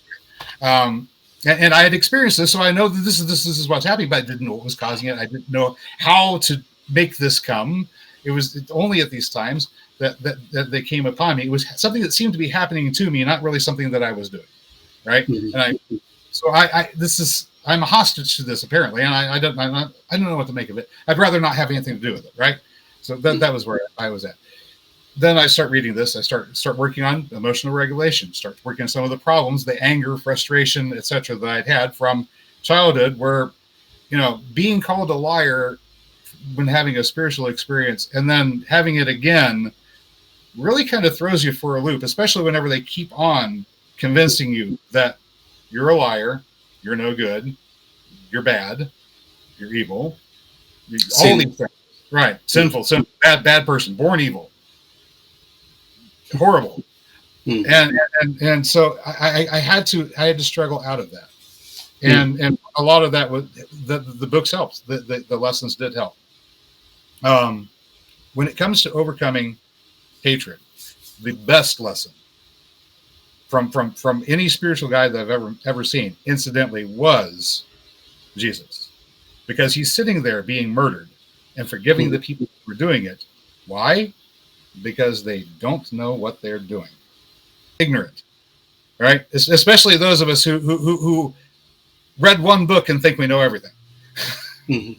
And I had experienced this, so I know that this is what's happening, but I didn't know what was causing it. I didn't know how to make this come. It was only at these times that they came upon me. It was something that seemed to be happening to me, not really something that I was doing, right? And I'm a hostage to this apparently, and I don't know what to make of it. I'd rather not have anything to do with it, right? So that was where I was at. Then I start reading this. I start working on emotional regulation. Start working on some of the problems, the anger, frustration, etc. that I'd had from childhood, where being called a liar when having a spiritual experience and then having it again really kind of throws you for a loop, especially whenever they keep on convincing you that you're a liar, you're no good, you're bad, you're evil, all these things, right? Sinful, bad person, born evil, horrible. And so I had to struggle out of that, and a lot of that was the books helped. The lessons did help. When it comes to overcoming hatred, the best lesson from any spiritual guide that I've ever seen, incidentally, was Jesus, because he's sitting there being murdered and forgiving the people who were doing it. Why? Because they don't know what they're doing. Ignorant, right? Especially those of us who read one book and think we know everything.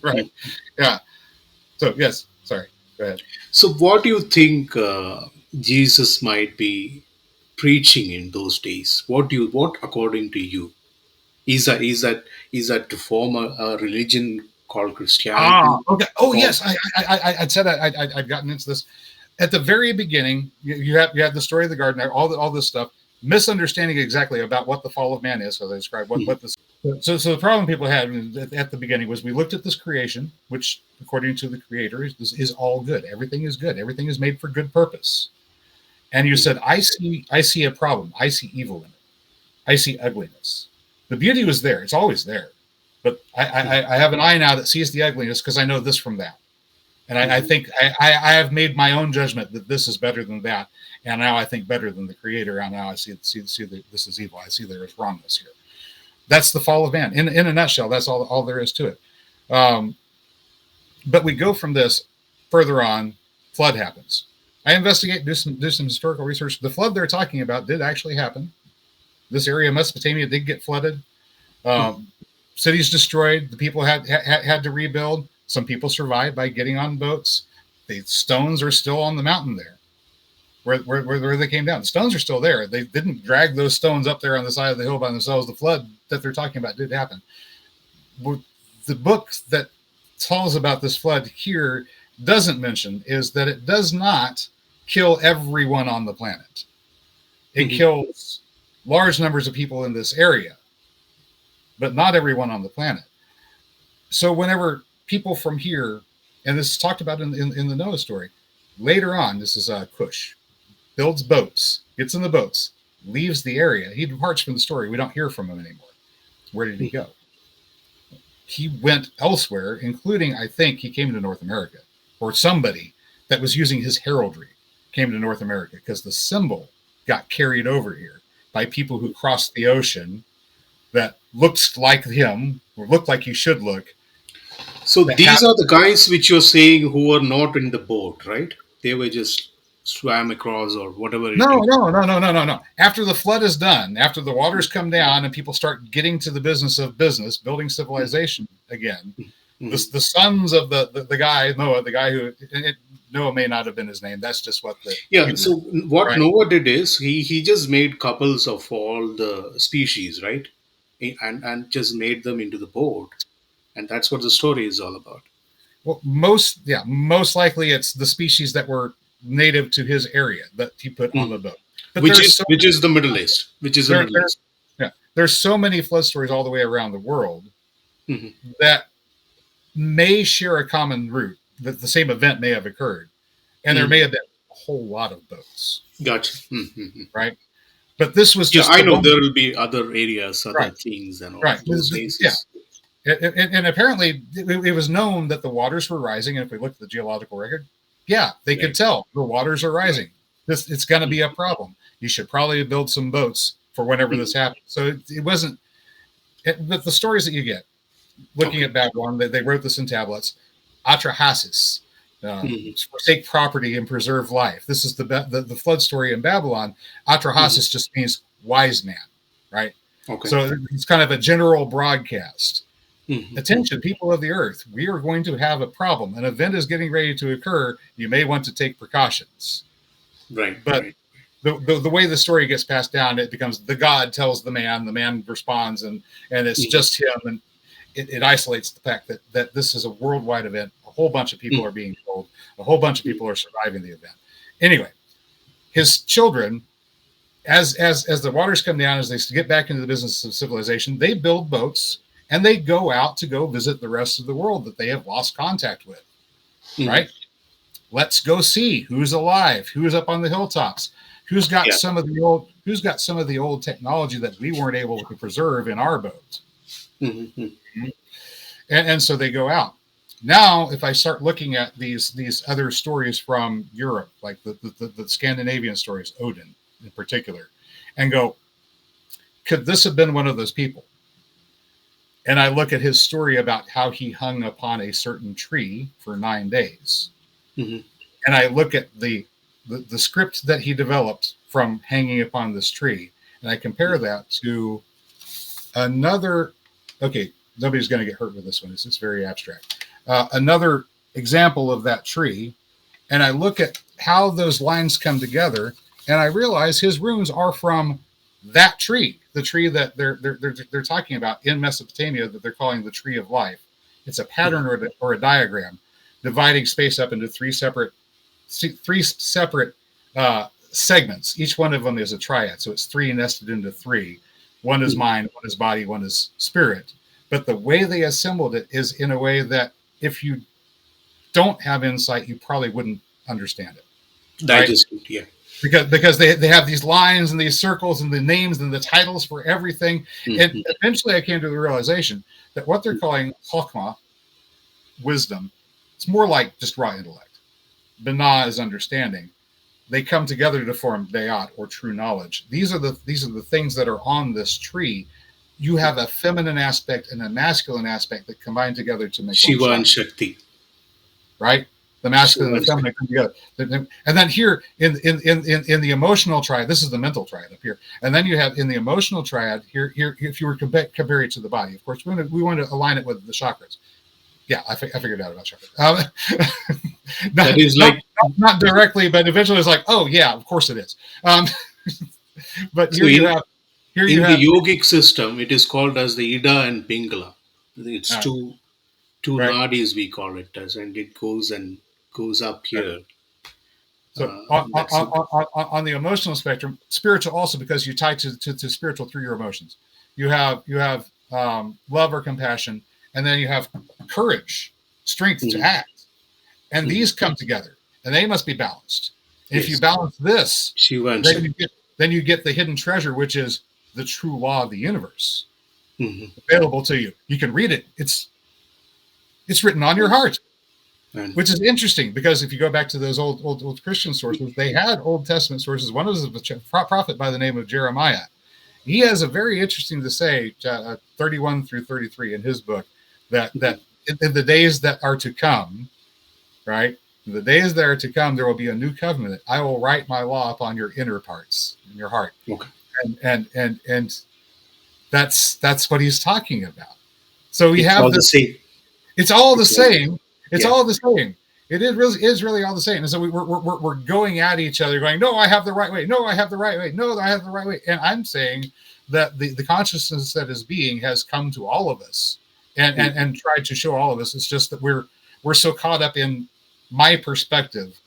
Right? Yeah. So yes, sorry. Go ahead. So, what do you think Jesus might be preaching in those days? What according to you, is that to form a religion called Christianity? Okay. Oh, yes. I said I'd gotten into this at the very beginning. You have the story of the garden, all this stuff, misunderstanding exactly about what the fall of man is. So they describe what this. So the problem people had at the beginning was we looked at this creation, which according to the creator is all good. Everything is good. Everything is made for good purpose. And you said, I see a problem. I see evil in it. I see ugliness. The beauty was there. It's always there. But I have an eye now that sees the ugliness because I know this from that. And I think I have made my own judgment that this is better than that. And now I think better than the creator. And now I see that this is evil. I see there is wrongness here. That's the fall of man. In a nutshell, that's all there is to it. But we go from this further on, flood happens. I investigate, do some historical research. The flood they're talking about did actually happen. This area of Mesopotamia did get flooded. Cities destroyed. The people had to rebuild. Some people survived by getting on boats. The stones are still on the mountain there, where they came down. The stones are still there. They didn't drag those stones up there on the side of the hill by themselves. The flood that they're talking about did happen. The book that tells about this flood here doesn't mention is that it does not kill everyone on the planet. It kills large numbers of people in this area, but not everyone on the planet. So whenever people from here, and this is talked about in the Noah story, later on, this is Cush, builds boats, gets in the boats, leaves the area. He departs from the story. We don't hear from him anymore. Where did he go? He went elsewhere, including, I think, he came to North America, or somebody that was using his heraldry came to North America because the symbol got carried over here by people who crossed the ocean that looked like him, or looked like he should look. So these are the guys which you're saying who were not in the boat, right? They were just swam across or whatever. No. After the flood is done, after the waters come down and people start getting to the business of building civilization again, the sons of the guy, Noah, the guy who, Noah may not have been his name. That's just what the... Yeah, so what right? Noah did is he just made couples of all the species, right? And just made them into the boat. And that's what the story is all about. Well, most likely it's the species that were native to his area that he put on the boat. But which is the Middle East. Yeah. There's so many flood stories all the way around the world that may share a common root, that the same event may have occurred. And there may have been a whole lot of boats. Gotcha. Right? But this was just... I know there will be other areas, other things and all those places. Yeah. And apparently it was known that the waters were rising. And if we look at the geological record, they could tell the waters are rising. It's going to be a problem. You should probably build some boats for whenever this happens. So it wasn't... But the stories that you get, looking at Babylon, they wrote this in tablets. Atrahasis, forsake property and preserve life. This is the flood story in Babylon. Atrahasis just means wise man, right? Okay. So it's kind of a general broadcast. Attention, people of the earth, we are going to have a problem. An event is getting ready to occur. You may want to take precautions. Right. But the way the story gets passed down, it becomes the God tells the man responds, and it's just him. And it isolates the fact that this is a worldwide event. A whole bunch of people are being killed. A whole bunch of people are surviving the event. Anyway, his children, as the waters come down, as they get back into the business of civilization, they build boats. And they go out to go visit the rest of the world that they have lost contact with, right? Let's go see who's alive, who's up on the hilltops, who's got some of the old technology that we weren't able to preserve in our boat. And so they go out. Now, if I start looking at these other stories from Europe, like the Scandinavian stories, Odin in particular, and go, could this have been one of those people? And I look at his story about how he hung upon a certain tree for 9 days. And I look at the script that he developed from hanging upon this tree. And I compare that to another, okay, nobody's going to get hurt with this one. It's very abstract. Another example of that tree. And I look at how those lines come together. And I realize his runes are from that tree, the tree that they're talking about in Mesopotamia that they're calling the tree of life. It's a pattern or a diagram dividing space up into three separate segments. Each one of them is a triad, so it's three nested into three, One is mind, one is body, one is spirit. But the way they assembled it is in a way that if you don't have insight, you probably wouldn't understand it, right? Digest it, yeah. Because they have these lines and these circles and the names and the titles for everything. And eventually I came to the realization that what they're calling chokmah, wisdom, it's more like just raw intellect. Binah is understanding. They come together to form dayat, or true knowledge. These are the things that are on this tree. You have a feminine aspect and a masculine aspect that combine together to make Shiva and Shakti. Right? The masculine and the feminine come together. And then here in the emotional triad, this is the mental triad up here. And then you have in the emotional triad here if you were compare it to the body, of course, we want to align it with the chakras. Yeah, I figured out about chakras. That is like not directly, but eventually it's like, oh yeah, of course it is. But so in the yogic system, it is called as the Ida and Pingala. It's two nadis, we call it as, and it goes up here. So on the emotional spectrum, spiritual also, because you tie to spiritual through your emotions. You have love or compassion, and then you have courage, strength to act. And these come together, and they must be balanced. And if you balance this, then you get the hidden treasure, which is the true law of the universe, available to you. You can read it. It's written on your heart, which is interesting, because if you go back to those old Christian sources, they had Old Testament sources. One was a prophet by the name of Jeremiah. He has a very interesting to say, 31 through 33 in his book, that in the days that are to come, right? In the days that are to come, there will be a new covenant. I will write my law upon your inner parts, in your heart. Okay. And that's what he's talking about. So we have this. It's all the same. It's all the same. It is really all the same. And so we're going at each other, going, no, I have the right way. No, I have the right way. No, I have the right way. And I'm saying that the consciousness that is being has come to all of us and tried to show all of us. It's just that we're so caught up in my perspective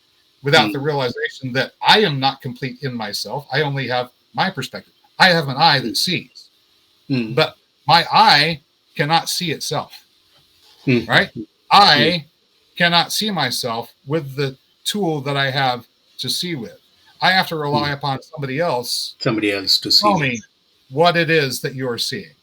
without the realization that I am not complete in myself. I only have my perspective. I have an eye that sees, but my eye cannot see itself. Right? I cannot see myself with the tool that I have to see with. I have to rely upon somebody else to tell me what it is that you're seeing.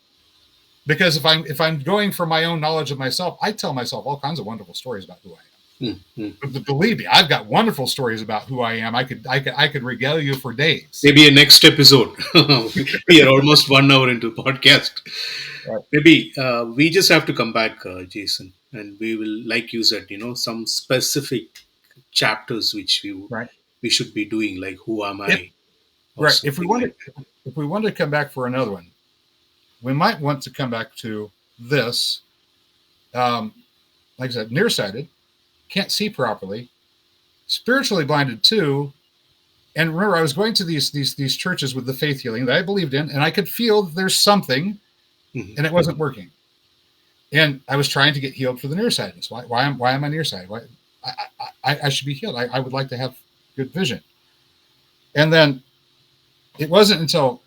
Because if I'm going for my own knowledge of myself, I tell myself all kinds of wonderful stories about who I am. But believe me, I've got wonderful stories about who I am. I could regale you for days. Maybe a next episode. We are almost 1 hour into the podcast. Right. Maybe we just have to come back, Jason, and we will, like you said, some specific chapters which we should be doing, like who am I? Right. If we want to come back for another one, we might want to come back to this. Like I said, nearsighted, can't see properly, spiritually blinded too. And remember, I was going to these churches with the faith healing that I believed in, and I could feel there's something, and it wasn't working. And I was trying to get healed for the nearsightedness. Why am I nearsighted? Why I should be healed. I would like to have good vision. And then it wasn't until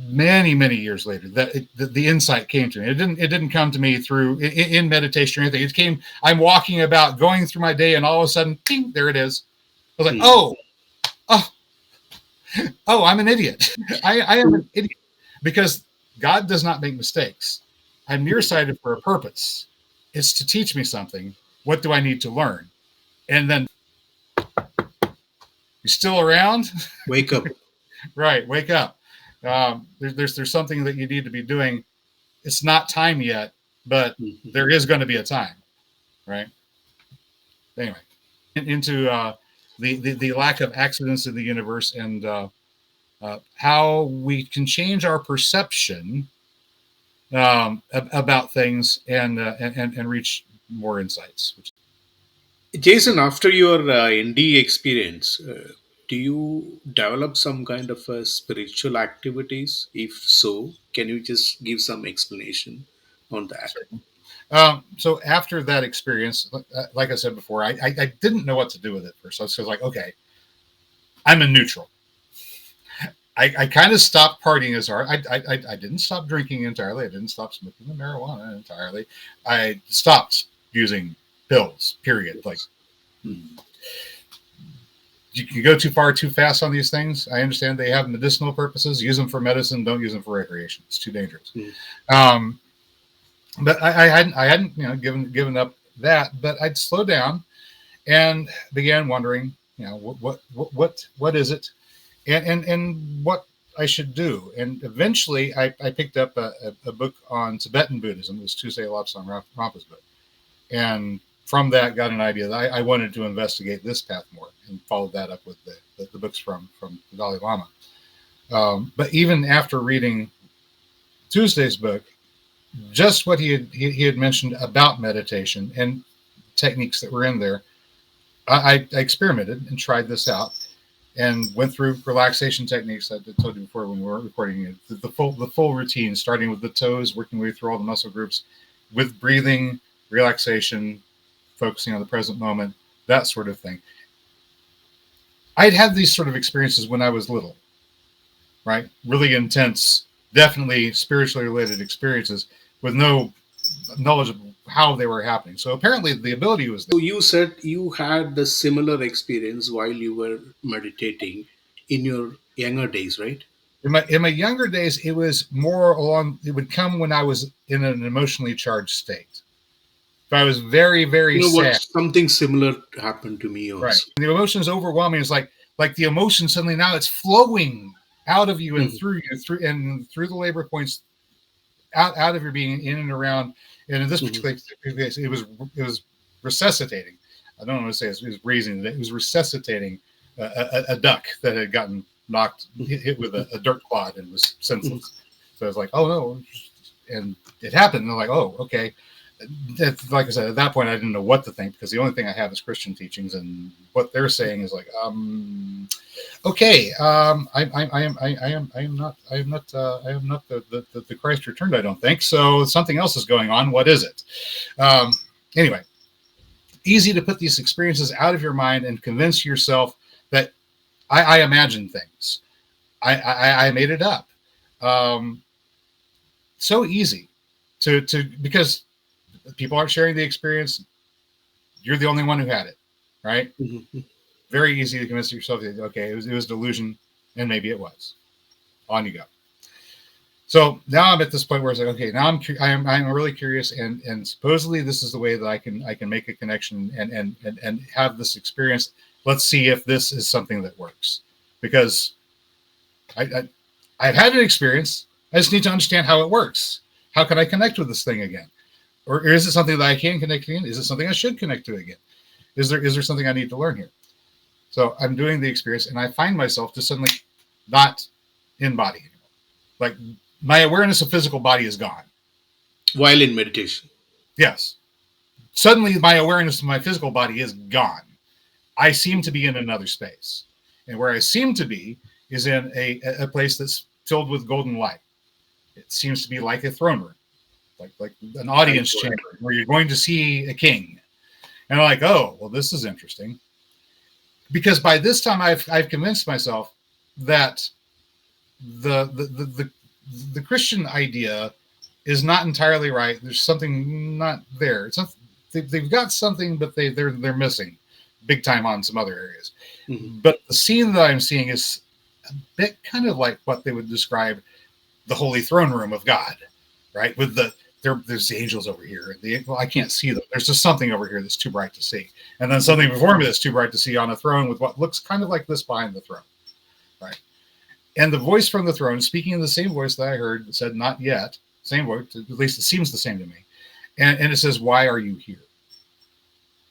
many, many years later that the insight came to me. It didn't come to me through in meditation or anything. It came. I'm walking about, going through my day, and all of a sudden, ding, there it is. I was like, oh, I'm an idiot. I am an idiot, because God does not make mistakes. I'm nearsighted for a purpose. It's to teach me something. What do I need to learn? And then, you still around? Wake up. Right, wake up. There's something that you need to be doing. It's not time yet, but there is going to be a time, right? Anyway, into the lack of accidents in the universe, and how we can change our perception about things and reach more insights. Jason, after your NDE experience, do you develop some kind of spiritual activities? If so, can you just give some explanation on that? So after that experience, like I said before, I didn't know what to do with it first. So I was like, okay, I'm in neutral. I kind of stopped partying as hard. I didn't stop drinking entirely. I didn't stop smoking the marijuana entirely. I stopped using pills, period. Like, you can go too far too fast on these things. I understand they have medicinal purposes. Use them for medicine. Don't use them for recreation. It's too dangerous. Um, but I hadn't given up that. But I'd slow down and began wondering, what is it, and what I should do. And eventually, I picked up a book on Tibetan Buddhism. It was Tusay Lobsang Rampa's book, and from that got an idea that I wanted to investigate this path more, and followed that up with the books from the Dalai Lama. But even after reading Tuesday's book, just what he had mentioned about meditation and techniques that were in there, I experimented and tried this out, and went through relaxation techniques I told you before when we were recording it. The full routine, starting with the toes, working way through all the muscle groups, with breathing, relaxation, focusing on the present moment, that sort of thing. I'd had these sort of experiences when I was little, right? Really intense, definitely spiritually related experiences with no knowledge of how they were happening. So apparently the ability was there. So you said you had the similar experience while you were meditating in your younger days, right? In my younger days, it was more along, it would come when I was in an emotionally charged state. If I was very, very You know what? sad, Something similar happened to me right? also. The emotion is overwhelming. It's like the emotion suddenly now it's flowing out of you and through you, through the labor points, out of your being, in and around. And in this particular case, it was resuscitating. I don't know what to say. It was raising. It was resuscitating a duck that had gotten hit with a dirt clod and was senseless. So I was like, oh no, and it happened. And I'm like, oh, okay. Like I said, at that point, I didn't know what to think, because the only thing I have is Christian teachings, and what they're saying is like, okay, I am not the Christ returned, I don't think. So something else is going on. What is it? Anyway, easy to put these experiences out of your mind and convince yourself that I imagine things. I made it up. So easy to because people aren't sharing the experience. You're the only one who had it, right? Very easy to convince yourself that, okay, it was delusion, and maybe it was. On you go. So now I'm at this point where it's like, okay, now I'm really curious, and supposedly this is the way that I can make a connection and have this experience. Let's see if this is something that works, because I've had an experience. I just need to understand how it works. How can I connect with this thing again? Or is it something that I can connect to again? Is it something I should connect to again? Is there something I need to learn here? So I'm doing the experience, and I find myself just suddenly not in body anymore. Like, my awareness of physical body is gone. While in meditation. Yes. Suddenly my awareness of my physical body is gone. I seem to be in another space. And where I seem to be is in a place that's filled with golden light. It seems to be like a throne room. Like an audience chamber where you're going to see a king. And I'm like, oh, well, this is interesting. Because by this time I've convinced myself that the Christian idea is not entirely right. There's something not there. It's not, they've got something, but they're missing big time on some other areas. But the scene that I'm seeing is a bit kind of like what they would describe the holy throne room of God, right? With there's the angels over here. I can't see them. There's just something over here that's too bright to see. And then something before me that's too bright to see on a throne with what looks kind of like this behind the throne, right? And the voice from the throne, speaking in the same voice that I heard, said, not yet. Same voice, at least it seems the same to me. And it says, why are you here?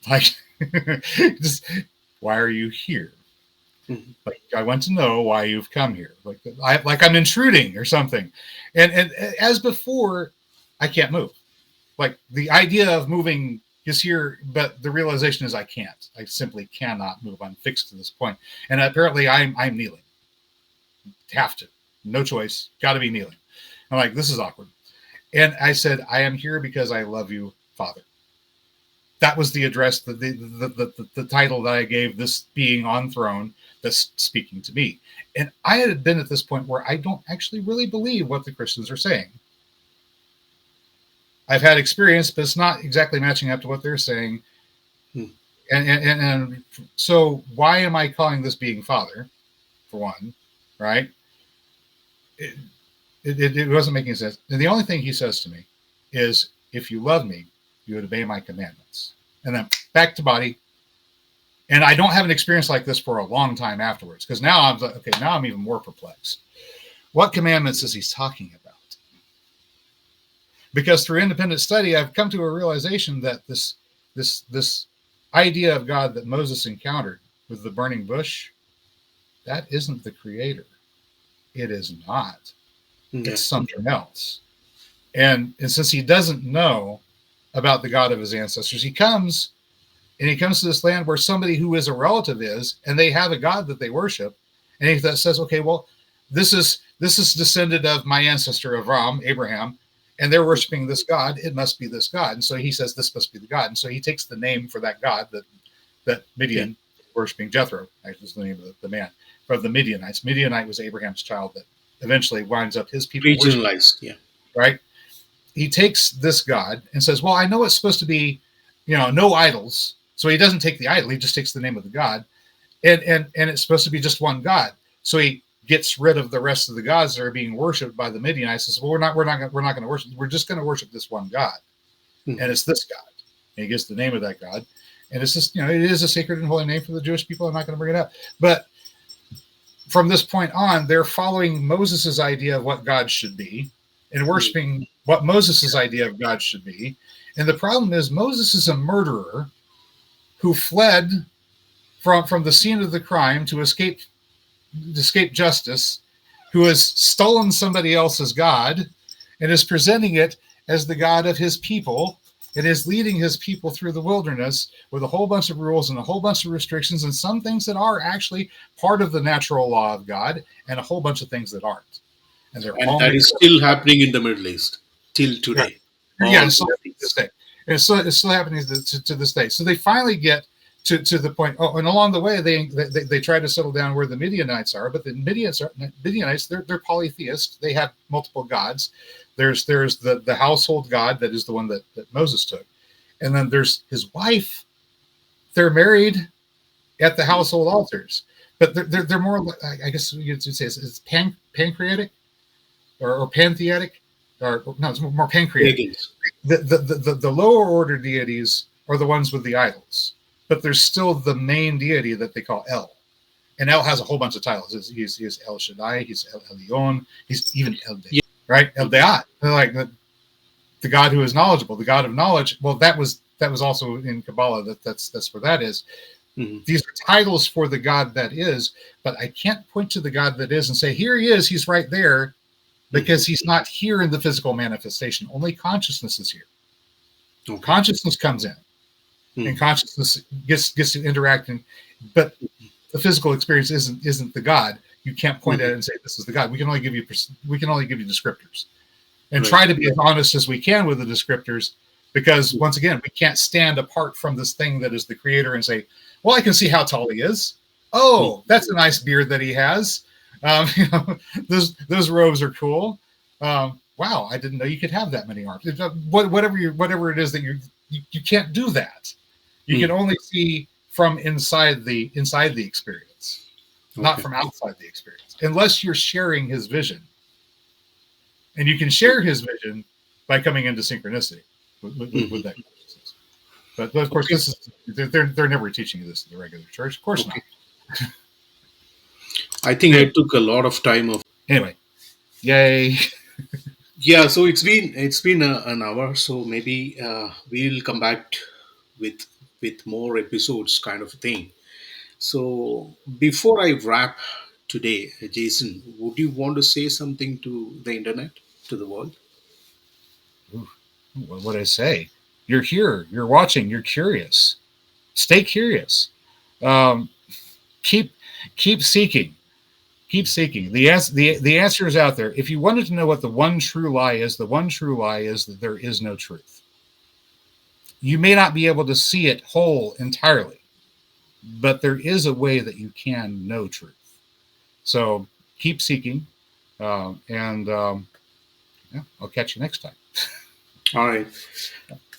Like, just, why are you here? Like, I want to know why you've come here. Like I'm intruding or something. And as before, I can't move. Like, the idea of moving is here, but the realization is I can't. I simply cannot move. I'm fixed to this point. And apparently I'm kneeling. Have to. No choice. Got to be kneeling. I'm like, this is awkward. And I said, I am here because I love you, Father. that was the address, the title that I gave this being on throne that's speaking to me. And I had been at this point where I don't actually really believe what the Christians are saying. I've had experience, but it's not exactly matching up to what they're saying. And so why am I calling this being Father, for one, right? It wasn't making sense. And the only thing he says to me is, if you love me, you would obey my commandments. And then back to body. And I don't have an experience like this for a long time afterwards, because now I'm like, okay, now I'm even more perplexed. What commandments is he talking about? Because through independent study, I've come to a realization that this idea of God that Moses encountered with the burning bush, that isn't the creator. It is not. It's something else. And since he doesn't know about the God of his ancestors, he comes to this land where somebody who is a relative is, and they have a God that they worship. And he says, okay, well, this is descended of my ancestor Abraham, and they're worshiping this God. It must be this God. And so he says, this must be the God. And so he takes the name for that God that Midian worshiping, Jethro, actually is the name of the man, for the Midianites. Midianite was Abraham's child that eventually winds up his people. Regionalized, right? He takes this God and says, well, I know it's supposed to be, no idols. So he doesn't take the idol. He just takes the name of the God. And it's supposed to be just one God. So he gets rid of the rest of the gods that are being worshipped by the Midianites. Says, well, we're not going to worship. We're just going to worship this one God. And it's this God. And he gives the name of that God. And it's just, it is a sacred and holy name for the Jewish people. I'm not going to bring it up. But from this point on, they're following Moses's idea of what God should be and worshiping what Moses's idea of God should be. And the problem is Moses is a murderer who fled from the scene of the crime to escape justice, who has stolen somebody else's God and is presenting it as the God of his people, and is leading his people through the wilderness with a whole bunch of rules and a whole bunch of restrictions, and some things that are actually part of the natural law of God, and a whole bunch of things that aren't. And that is still happening in the Middle East till today. Yeah, it's still happening to this day. And it's still happening to this day. So they finally get to the point. Oh, and along the way, they try to settle down where the Midianites are, but the Midianites, they're polytheist. They have multiple gods. There's the household god that is the one that Moses took, and then there's his wife. They're married at the household altars, but they're more, I guess you'd say it's pancreatic or pantheistic, or no, it's more pancreatic. The lower order deities are the ones with the idols, but there's still the main deity that they call El. And El has a whole bunch of titles. He's El Shaddai, he's El Elyon, he's even El Day, right? El Deat, like the God who is knowledgeable, the God of knowledge. Well, that was also in Kabbalah. That's where that is. Mm-hmm. These are titles for the God that is, but I can't point to the God that is and say, here he is, he's right there, because he's not here in the physical manifestation. Only consciousness is here. Okay. Consciousness comes in, and consciousness gets to interact, but the physical experience isn't the God. You can't point at it and say this is the God. We can only give you descriptors, and try to be as honest as we can with the descriptors, because once again, we can't stand apart from this thing that is the creator and say, well, I can see how tall he is. Oh, that's a nice beard that he has. Those robes are cool. Wow, I didn't know you could have that many arms. Whatever it is that you can't do that. You can only see from inside the experience, not from outside the experience, unless you're sharing his vision. And you can share his vision by coming into synchronicity with that consciousness. But of course, they're never teaching you this in the regular church. Of course not. I think I took a lot of time of. Anyway, yay. Yeah, so it's been an hour, so maybe we'll come back with more episodes, kind of thing. So before I wrap today, Jason, would you want to say something to the internet, to the world? What would I say? You're here, you're watching, you're curious. Stay curious. Keep seeking. Keep seeking. The answer is out there. If you wanted to know what the one true lie is, the one true lie is that there is no truth. You may not be able to see it whole entirely, but there is a way that you can know truth. So keep seeking, and yeah, I'll catch you next time. All right.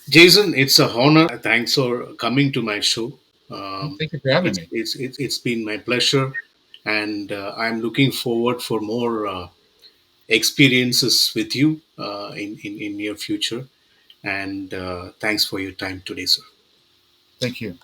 Jason, it's a honor. Thanks for coming to my show. Um, Thank you for having it's, me. it's, it's, it's been my pleasure, and I'm looking forward for more experiences with you in near future. And thanks for your time today, sir. Thank you.